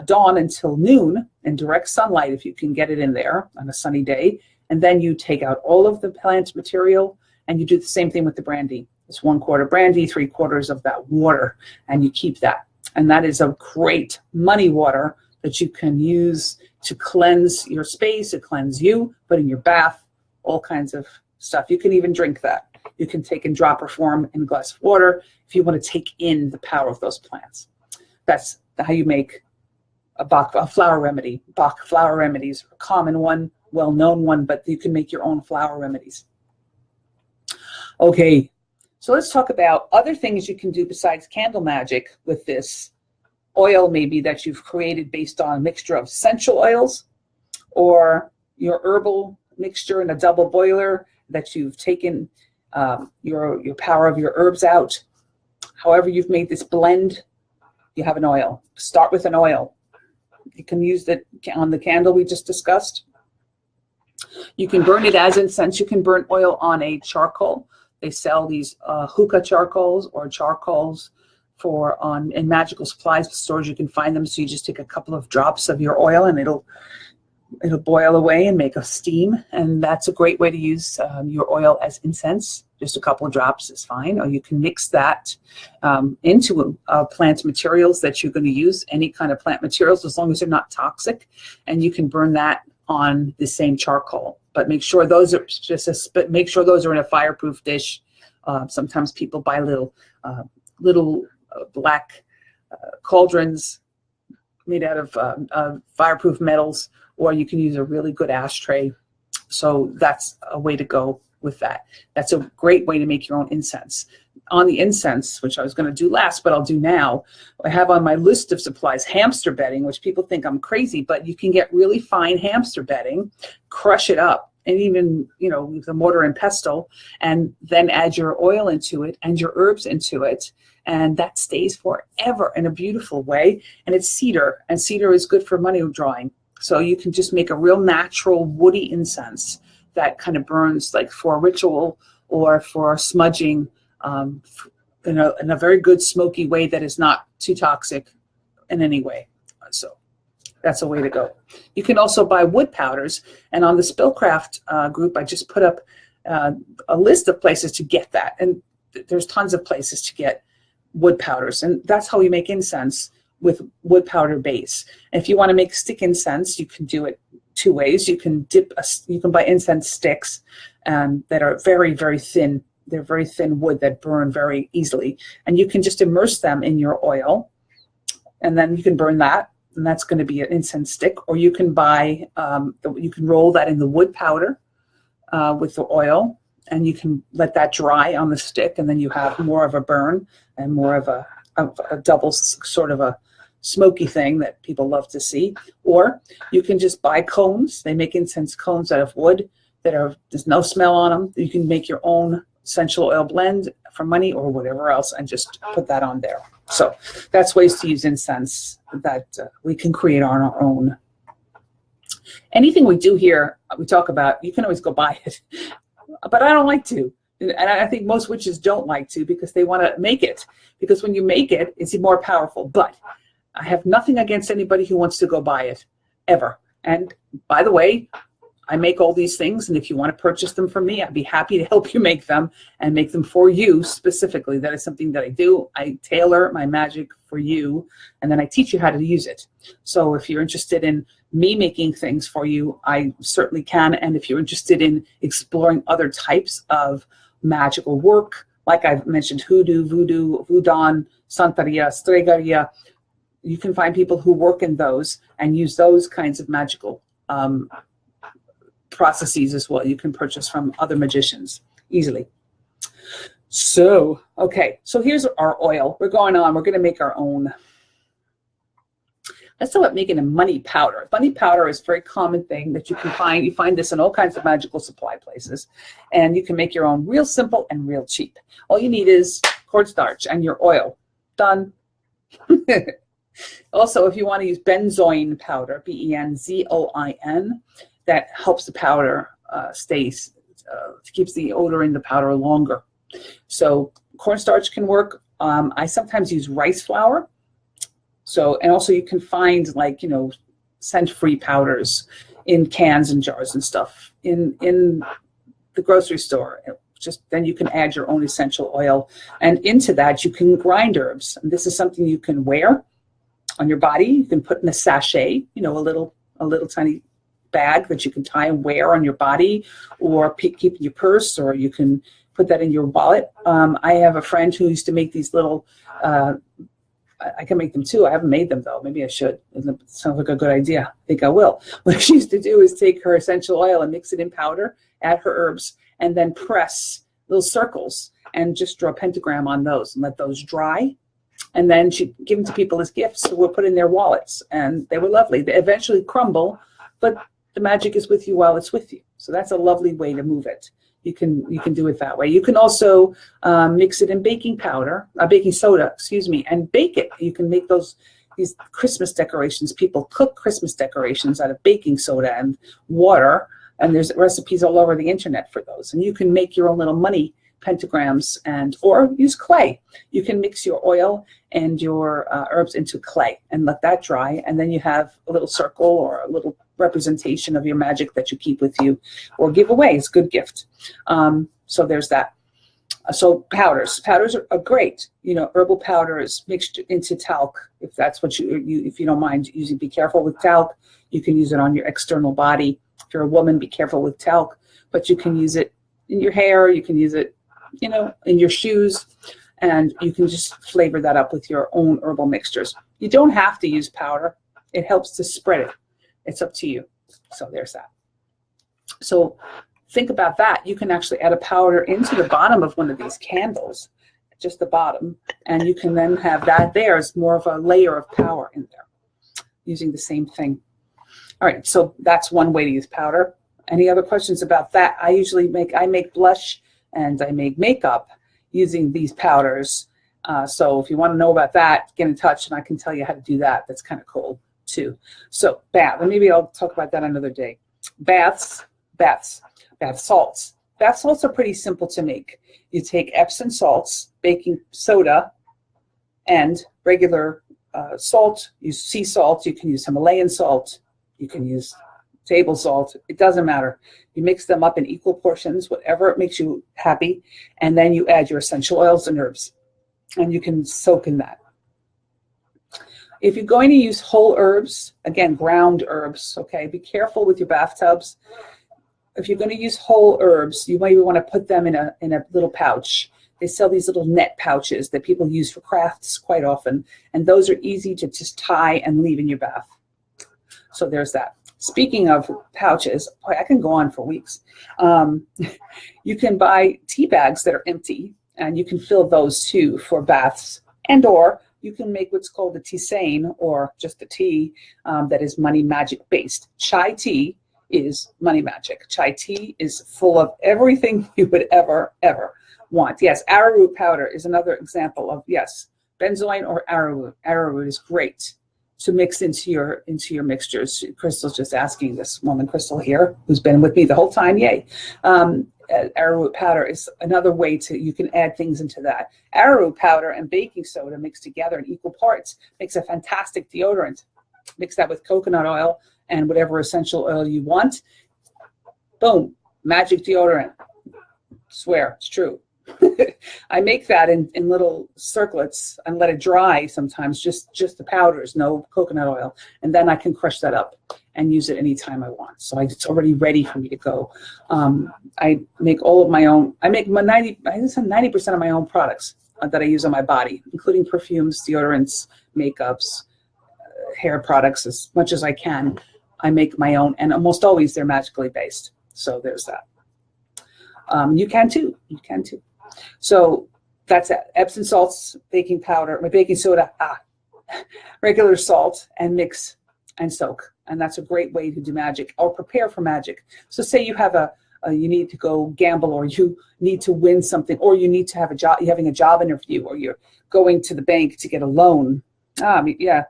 dawn until noon in direct sunlight, if you can get it in there on a sunny day, and then you take out all of the plant material, and you do the same thing with the brandy. It's 1/4 brandy, 3/4 of that water, and you keep that. And that is a great money water that you can use to cleanse your space, to cleanse you, put in your bath, all kinds of stuff. You can even drink that. You can take in dropper form in a glass of water if you want to take in the power of those plants. That's how you make a flower remedy. Bach flower remedies are a common one, well-known one, but you can make your own flower remedies. Okay, so let's talk about other things you can do besides candle magic with this oil, maybe that you've created based on a mixture of essential oils or your herbal mixture in a double boiler that you've taken your power of your herbs out. However you've made this blend, you have an oil. Start with an oil. You can use that on the candle we just discussed. You can burn it as incense. You can burn oil on a charcoal. They sell these hookah charcoals or charcoals in magical supplies stores. You can find them. So you just take a couple of drops of your oil, and it'll boil away and make a steam. And that's a great way to use your oil as incense. Just a couple of drops is fine. Or you can mix that into plant materials that you're going to use, any kind of plant materials, as long as they're not toxic. And you can burn that on the same charcoal. But make sure those are in a fireproof dish. Sometimes people buy little black cauldrons made out of fireproof metals, or you can use a really good ashtray. So that's a way to go with that. That's a great way to make your own incense. On the incense, which I was going to do last, but I'll do now, I have on my list of supplies hamster bedding, which people think I'm crazy, but you can get really fine hamster bedding, crush it up, and even, with a mortar and pestle, and then add your oil into it and your herbs into it, and that stays forever in a beautiful way. And it's cedar, and cedar is good for money drawing. So you can just make a real natural woody incense that kind of burns like for a ritual or for smudging in a very good smoky way that is not too toxic in any way. So that's a way to go. You can also buy wood powders, and on the Spellcraft group, I just put up a list of places to get that, and there's tons of places to get wood powders, and that's how you make incense, with wood powder base. And if you want to make stick incense, you can do it two ways. You can buy incense sticks that are very, very thin. They're very thin wood that burn very easily, and you can just immerse them in your oil, and then you can burn that, and that's going to be an incense stick. Or you can buy, you can roll that in the wood powder with the oil, and you can let that dry on the stick, and then you have more of a burn and more of a double sort of a smoky thing that people love to see. Or you can just buy cones. They make incense cones out of wood there's no smell on them. You can make your own essential oil blend for money or whatever else and just put that on there. So that's ways to use incense that we can create on our own. Anything we do here, we talk about, you can always go buy it, but I don't like to. And I think most witches don't like to because they want to make it. Because when you make it, it's more powerful. But I have nothing against anybody who wants to go buy it, ever. And by the way, I make all these things, and if you want to purchase them from me, I'd be happy to help you make them and make them for you specifically. That is something that I do. I tailor my magic for you, and then I teach you how to use it. So if you're interested in me making things for you, I certainly can. And if you're interested in exploring other types of magical work, like I've mentioned, hoodoo, voodoo, voodoo, santeria, stregaria, you can find people who work in those and use those kinds of magical processes as well. You can purchase from other magicians easily. So, okay, so here's our oil. We're going to make our own. Let's talk about making a money powder. Money powder is a very common thing that you can find. You find this in all kinds of magical supply places, and you can make your own real simple and real cheap. All you need is cornstarch and your oil. Done. Also, if you want to use benzoin powder, benzoin, that helps the powder keeps the odor in the powder longer. So cornstarch can work. I sometimes use rice flour. So, and also you can find, like, you know, scent-free powders in cans and jars and stuff in the grocery store. Just then you can add your own essential oil, and into that you can grind herbs. And this is something you can wear on your body. You can put in a sachet, you know, a little tiny bag that you can tie and wear on your body, or keep in your purse, or you can put that in your wallet. I have a friend who used to make these little, I can make them too. I haven't made them though. Maybe I should. It sounds like a good idea. I think I will. What she used to do is take her essential oil and mix it in powder, add her herbs, and then press little circles and just draw a pentagram on those and let those dry. And then she'd give them to people as gifts who were put in their wallets. And they were lovely. They eventually crumble, but the magic is with you while it's with you. So that's a lovely way to move it. You can do it that way. You can also mix it in baking soda, excuse me, and bake it. You can make these Christmas decorations. People cook Christmas decorations out of baking soda and water, and there's recipes all over the internet for those. And you can make your own little money pentagrams, or use clay. You can mix your oil and your herbs into clay and let that dry, and then you have a little circle or a little representation of your magic that you keep with you or give away. It's a good gift. So there's that. So powders are great. You know, herbal powders mixed into talc, if that's what if you don't mind using. Be careful with talc. You can use it on your external body. If you're a woman, be careful with talc, but you can use it in your hair. You can use it, you know, in your shoes, and you can just flavor that up with your own herbal mixtures. You don't have to use powder. It helps to spread it. It's up to you. So there's that. So think about that. You can actually add a powder into the bottom of one of these candles, just the bottom, and you can then have that there as more of a layer of power in there using the same thing. All right, so that's one way to use powder. Any other questions about that? I make blush and I make makeup using these powders. So if you want to know about that, get in touch and I can tell you how to do that. That's kind of cool too. So and maybe I'll talk about that another day. Bath salts. Bath salts are pretty simple to make. You take Epsom salts, baking soda, and regular salt. Use sea salt. You can use Himalayan salt. You can use table salt. It doesn't matter. You mix them up in equal portions, whatever makes you happy, and then you add your essential oils and herbs, and you can soak in that. If you're going to use whole herbs, again, ground herbs, okay, be careful with your bathtubs. If you're going to use whole herbs, you might want to put them in a little pouch. They sell these little net pouches that people use for crafts quite often, and those are easy to just tie and leave in your bath. So there's that. Speaking of pouches, boy, I can go on for weeks. You can buy tea bags that are empty, and you can fill those too for baths, and or you can make what's called a tisane, or just a tea that is money magic based. Chai tea is money magic. Chai tea is full of everything you would ever want. Yes, arrowroot powder is another example of, yes, benzoin or arrowroot. Arrowroot is great to mix into your mixtures. Crystal's just asking, this woman Crystal here, who's been with me the whole time, yay. Arrowroot powder is another way you can add things into that. Arrowroot powder and baking soda mixed together in equal parts makes a fantastic deodorant. Mix that with coconut oil and whatever essential oil you want. Boom, magic deodorant. Swear, it's true. I make that in little circlets and let it dry sometimes, just the powders, no coconut oil. And then I can crush that up and use it anytime I want. So it's already ready for me to go. I make all of my own. I make 90% of my own products that I use on my body, including perfumes, deodorants, makeups, hair products, as much as I can. I make my own, and almost always they're magically based. So there's that. You can too. You can too. So that's it. Epsom salts, baking powder, my baking soda, regular salt, and mix and soak. And that's a great way to do magic or prepare for magic. So say you have you need to go gamble, or you need to win something, or you need to have a job, you're having a job interview, or you're going to the bank to get a loan. Yeah.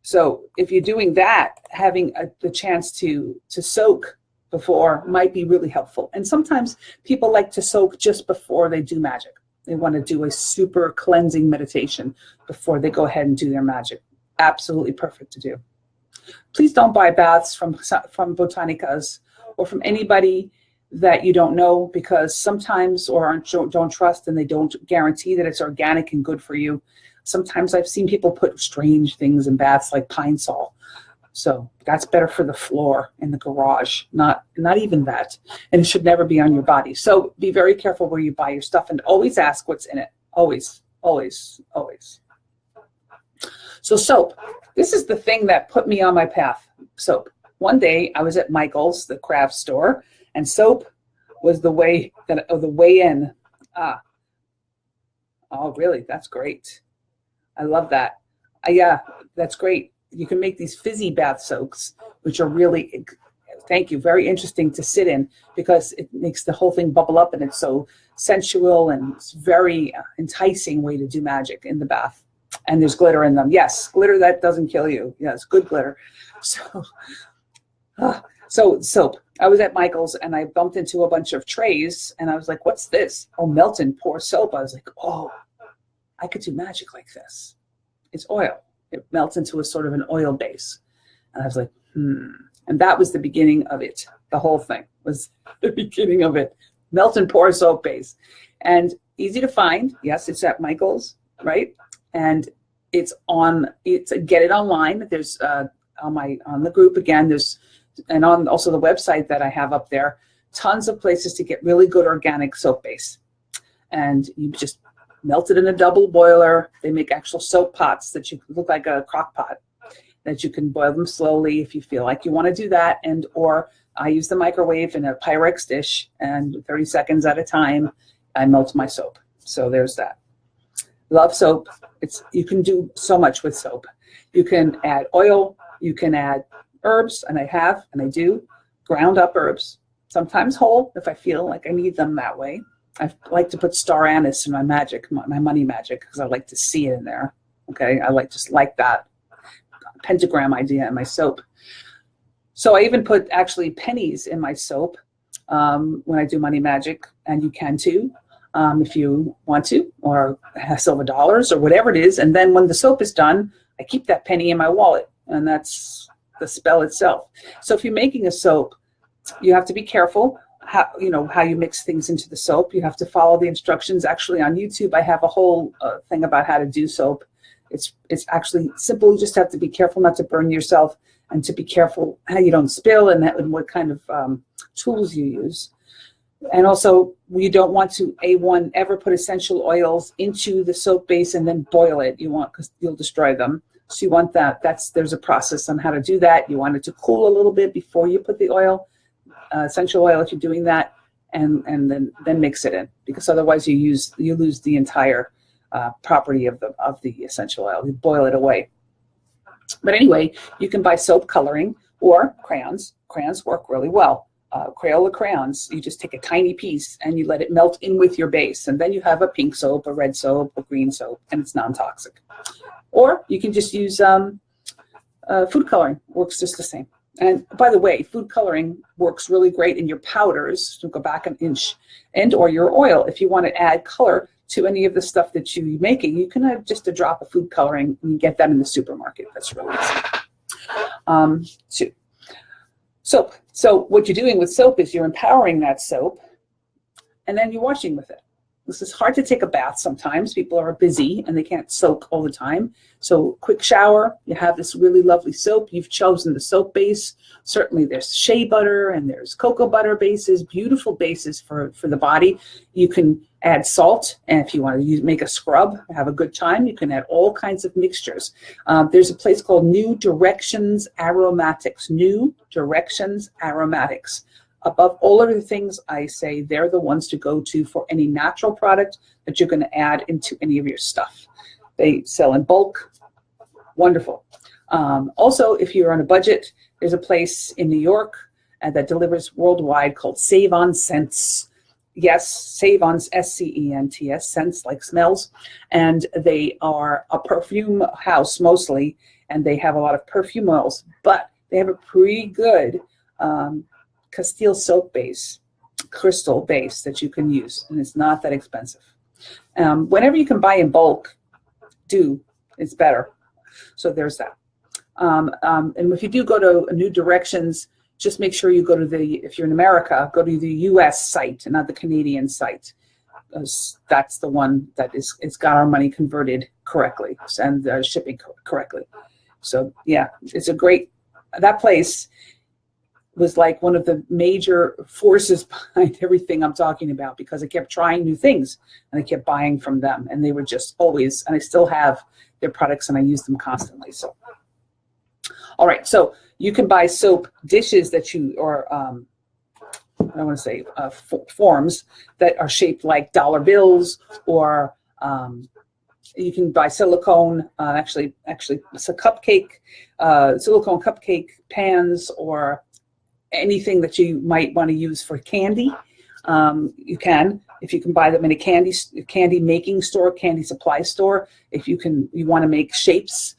So if you're doing that, having the chance to soak before might be really helpful. And sometimes people like to soak just before they do magic. They want to do a super cleansing meditation before they go ahead and do their magic. Absolutely perfect to do. Please don't buy baths from Botanicas or from anybody that you don't know, because sometimes, or don't trust, and they don't guarantee that it's organic and good for you. Sometimes I've seen people put strange things in baths like pine sol. So that's better for the floor in the garage, not even that. And it should never be on your body. So be very careful where you buy your stuff, and always ask what's in it. Always, always, always. So soap. This is the thing that put me on my path, soap. One day I was at Michael's, the craft store, and soap was the way in. Oh, really? That's great. I love that. Yeah, that's great. You can make these fizzy bath soaks, which are really, thank you, very interesting to sit in, because it makes the whole thing bubble up, and it's so sensual, and it's very enticing way to do magic in the bath. And there's glitter in them. Yes, glitter that doesn't kill you. Yes, good glitter. So soap. I was at Michael's and I bumped into a bunch of trays, and I was like, what's this? Oh, melt and pour soap. I was like, oh, I could do magic like this. It's oil. It melts into a sort of an oil base. And I was like, And that was the beginning of it. The whole thing was the beginning of it. Melt and pour soap base. And easy to find. Yes, it's at Michael's, right? And get it online. There's on the group again, and on also the website that I have up there, tons of places to get really good organic soap base. And you just melt it in a double boiler. They make actual soap pots that you look like a crock pot, that you can boil them slowly if you feel like you want to do that. And or I use the microwave in a Pyrex dish, and 30 seconds at a time, I melt my soap. So there's that. Love soap. You can do so much with soap. You can add oil. You can add herbs, and I do, ground up herbs, sometimes whole if I feel like I need them that way. I like to put star anise in my magic, my money magic, because I like to see it in there. Okay, I just like that pentagram idea in my soap. So I even put actually pennies in my soap when I do money magic, and you can too. If you want to, or silver dollars or whatever it is. And then when the soap is done, I keep that penny in my wallet, and that's the spell itself. So if you're making a soap, you have to be careful how you mix things into the soap. You have to follow the instructions. Actually, on YouTube, I have a whole thing about how to do soap. It's actually simple. You just have to be careful not to burn yourself, and to be careful how you don't spill, and what kind of tools you use. And also, you don't want to, ever put essential oils into the soap base and then boil it. Because you'll destroy them. So you want that. There's a process on how to do that. You want it to cool a little bit before you put the oil, essential oil, if you're doing that. and then mix it in, because otherwise you lose the entire property of the essential oil. You boil it away. But anyway, you can buy soap coloring or crayons. Crayons work really well. Crayola crayons, you just take a tiny piece and you let it melt in with your base, and then you have a pink soap, a red soap, a green soap, and it's non-toxic. Or you can just use food coloring. Works just the same. And by the way, food coloring works really great in your powders, so go back an inch, and or your oil. If you want to add color to any of the stuff that you're making, you can have just a drop of food coloring and get that in the supermarket. That's really easy. Soap. So what you're doing with soap is you're empowering that soap, and then you're washing with it. This is hard to take a bath sometimes. People are busy and they can't soak all the time. So quick shower, you have this really lovely soap. You've chosen the soap base. Certainly there's shea butter and there's cocoa butter bases, beautiful bases for the body. You can add salt, and if you want to make a scrub, have a good time, you can add all kinds of mixtures. There's a place called New Directions Aromatics. New Directions Aromatics. Above all of the things I say, they're the ones to go to for any natural product that you're going to add into any of your stuff. They sell in bulk. Wonderful. Also, if you're on a budget, there's a place in New York that delivers worldwide called Save on Scents. Yes, Save on, S-C-E-N-T-S, scents like smells. And they are a perfume house mostly, and they have a lot of perfume oils, but they have a pretty good Castile soap base, crystal base that you can use, and it's not that expensive. Whenever you can buy in bulk, it's better. So there's that. And if you do go to New Directions, just make sure you go to if you're in America, go to the US site and not the Canadian site. That's the one that it's got our money converted correctly and shipping correctly. So yeah, it's a great, that place was like one of the major forces behind everything I'm talking about, because I kept trying new things and I kept buying from them, and they were just always, and I still have their products and I use them constantly. So, all right, so you can buy soap dishes that forms that are shaped like dollar bills, or you can buy silicone, actually it's a cupcake, silicone cupcake pans, or anything that you might want to use for candy. You can, if you can buy them in a candy making store, candy supply store. If you want to make shapes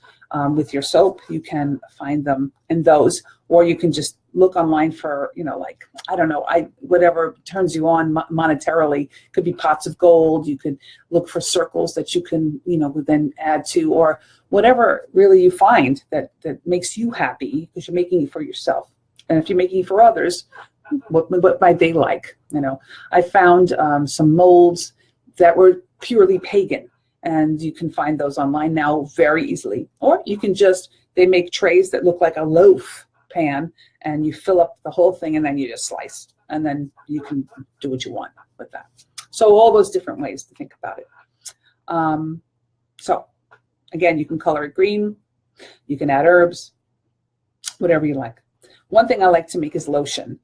with your soap, you can find them in those, or you can just look online for, like, I don't know, whatever turns you on monetarily. Could be pots of gold. You could look for circles that you can, then add to, or whatever really you find that makes you happy, because you're making it for yourself. And if you're making it for others, what might they like? I found some molds that were purely pagan, and you can find those online now very easily. Or you can they make trays that look like a loaf pan, and you fill up the whole thing, and then you just slice, and then you can do what you want with that. So all those different ways to think about it. So again, you can color it green, you can add herbs, whatever you like. One thing I like to make is lotion.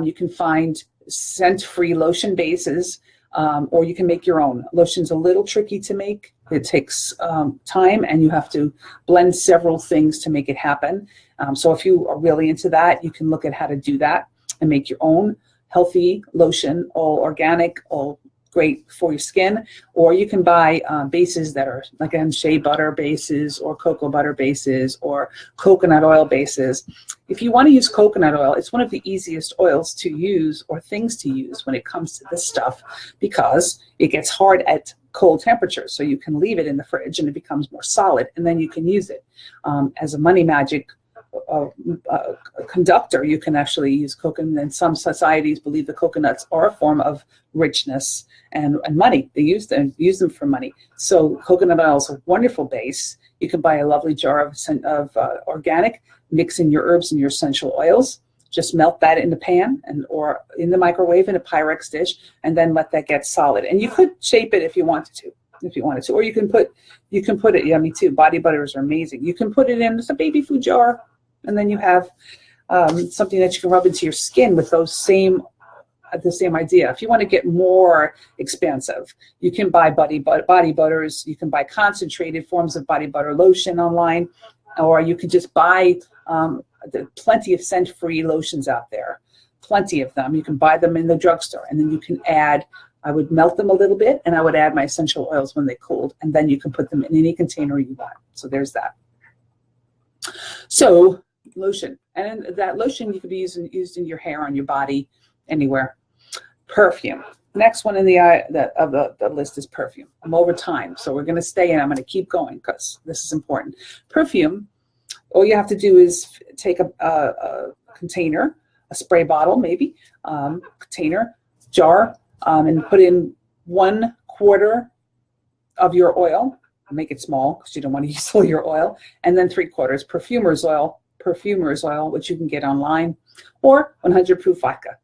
You can find scent-free lotion bases, or you can make your own. Lotion's a little tricky to make. It takes time, and you have to blend several things to make it happen. So if you are really into that, you can look at how to do that and make your own healthy lotion, all organic, all great for your skin. Or you can buy bases that are, like, shea butter bases, or cocoa butter bases, or coconut oil bases. If you want to use coconut oil, it's one of the easiest oils to use, or things to use, when it comes to this stuff, because it gets hard at cold temperatures. So you can leave it in the fridge and it becomes more solid, and then you can use it as a money magic conductor. You can actually use coconut, and some societies believe the coconuts are a form of richness and money. They use them for money. So coconut oil is a wonderful base. You can buy a lovely jar of organic, mix in your herbs and your essential oils. Just melt that in the pan or in the microwave in a Pyrex dish, and then let that get solid. And you could shape it if you wanted to, or you can put it. Yeah, me too. Body butters are amazing. You can put it in just a baby food jar, and then you have something that you can rub into your skin with those same the same idea. If you want to get more expansive, you can buy body butters. You can buy concentrated forms of body butter lotion online, or you could just buy plenty of scent-free lotions out there. Plenty of them. You can buy them in the drugstore, and then you can add, I would melt them a little bit, and I would add my essential oils when they cooled, and then you can put them in any container you want. So there's that. So lotion, and that lotion you could be used in your hair, on your body, anywhere. Perfume. Next one in the list is perfume. I'm over time, so we're going to stay in. I'm going to keep going because this is important. Perfume, all you have to do is take a container, a spray bottle maybe, container, jar, and put in 1/4 of your oil. Make it small because you don't want to use all your oil. And then 3/4 perfumer's oil, which you can get online, or 100 proof vodka.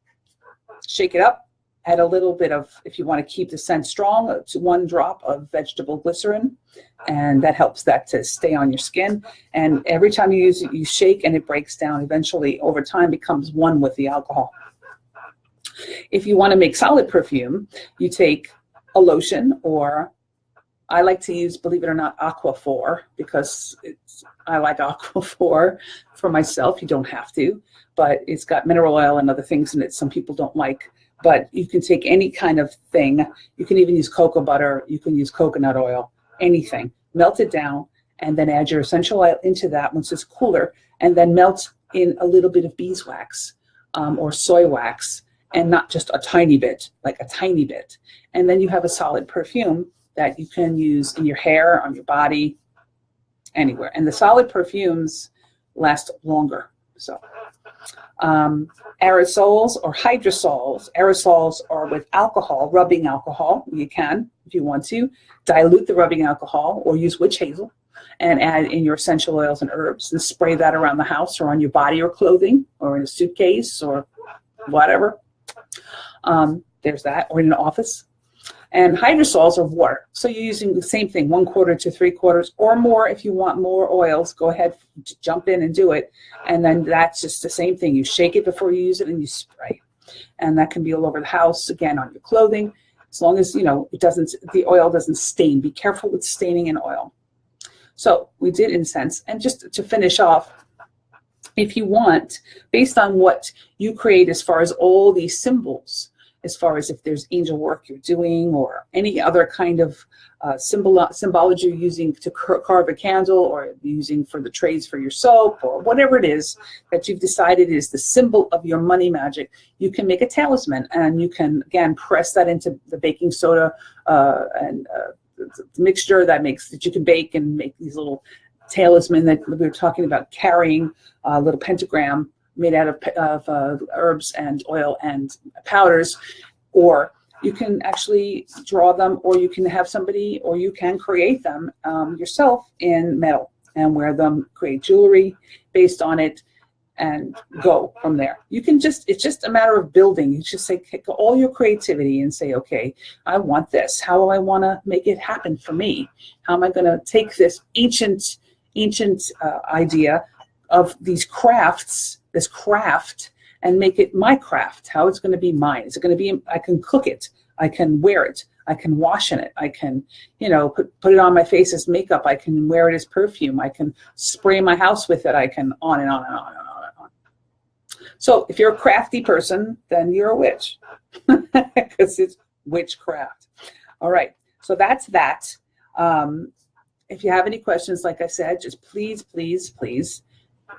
Shake it up, add a little bit of, if you want to keep the scent strong, 1 drop of vegetable glycerin, and that helps that to stay on your skin. And every time you use it, you shake and it breaks down. Eventually, over time, becomes one with the alcohol. If you want to make solid perfume, you take a lotion, or I like to use, believe it or not, Aquaphor, because I like Aquaphor for myself. You don't have to, but it's got mineral oil and other things in it some people don't like. But you can take any kind of thing. You can even use cocoa butter. You can use coconut oil, anything. Melt it down, and then add your essential oil into that once it's cooler, and then melt in a little bit of beeswax or soy wax, and not just a tiny bit, like a tiny bit. And then you have a solid perfume that you can use in your hair, on your body, anywhere. And the solid perfumes last longer. So aerosols or hydrosols. Aerosols are with alcohol, rubbing alcohol. You can, if you want to, dilute the rubbing alcohol or use witch hazel and add in your essential oils and herbs and spray that around the house or on your body or clothing or in a suitcase or whatever. There's that, or in an office. And hydrosols are water. So you're using the same thing, 1/4 to 3/4 or more. If you want more oils, go ahead, jump in and do it. And then that's just the same thing. You shake it before you use it and you spray. And that can be all over the house, again, on your clothing, as long as, it doesn't, the oil doesn't stain. Be careful with staining in oil. So we did incense. And just to finish off, if you want, based on what you create as far as all these symbols, as far as if there's angel work you're doing or any other kind of symbology you're using to carve a candle or using for the trays for your soap or whatever it is that you've decided is the symbol of your money magic, you can make a talisman, and you can, again, press that into the baking soda and the mixture that you can bake and make these little talisman that we were talking about, carrying a little pentagram made out of herbs and oil and powders. Or you can actually draw them, or you can have somebody, or you can create them yourself in metal and wear them, create jewelry based on it, and go from there. You can it's just a matter of building. You just say all your creativity and say, okay, I want this. How do I want to make it happen for me? How am I going to take this ancient idea of these crafts, this craft, and make it my craft? How it's going to be mine? Is it going to be, I can cook it, I can wear it, I can wash in it, I can, put it on my face as makeup, I can wear it as perfume, I can spray my house with it, I can on and on and on and on and on. So if you're a crafty person, then you're a witch, because it's witchcraft. All right, so that's that. If you have any questions, like I said, just please, please, please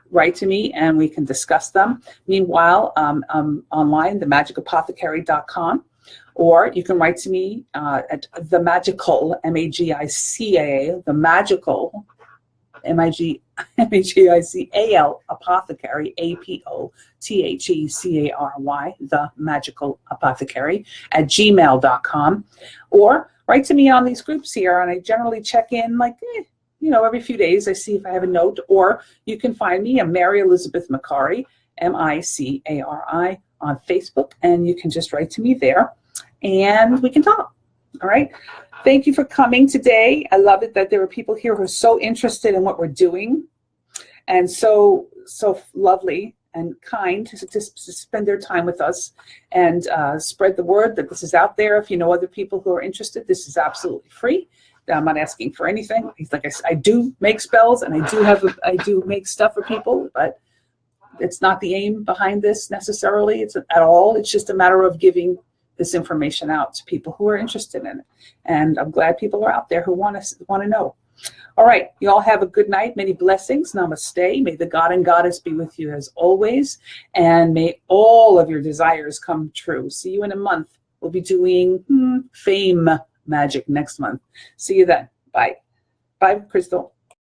write to me and we can discuss them. Meanwhile, online, themagicapothecary.com, or you can write to me at the magical, M-A-G-I-C-A, the magical, M-A-G-I-C-A-L, apothecary, A-P-O-T-H-E-C-A-R-Y, the magical apothecary at gmail.com, or write to me on these groups here, and I generally check in every few days. I see if I have a note, or you can find me. I'm Mary Elizabeth Macari, M-I-C-A-R-I, on Facebook, and you can just write to me there, and we can talk. All right. Thank you for coming today. I love it that there are people here who are so interested in what we're doing, and so lovely. and kind to spend their time with us and spread the word that this is out there. If you know other people who are interested, this is absolutely free. I'm not asking for anything. Like I said, I do make spells and I do make stuff for people, but it's not the aim behind this necessarily. It's at all. It's just a matter of giving this information out to people who are interested in it. And I'm glad people are out there who want to know. All right. You all have a good night. Many blessings. Namaste. May the God and Goddess be with you as always. And may all of your desires come true. See you in a month. We'll be doing fame magic next month. See you then. Bye. Bye, Crystal.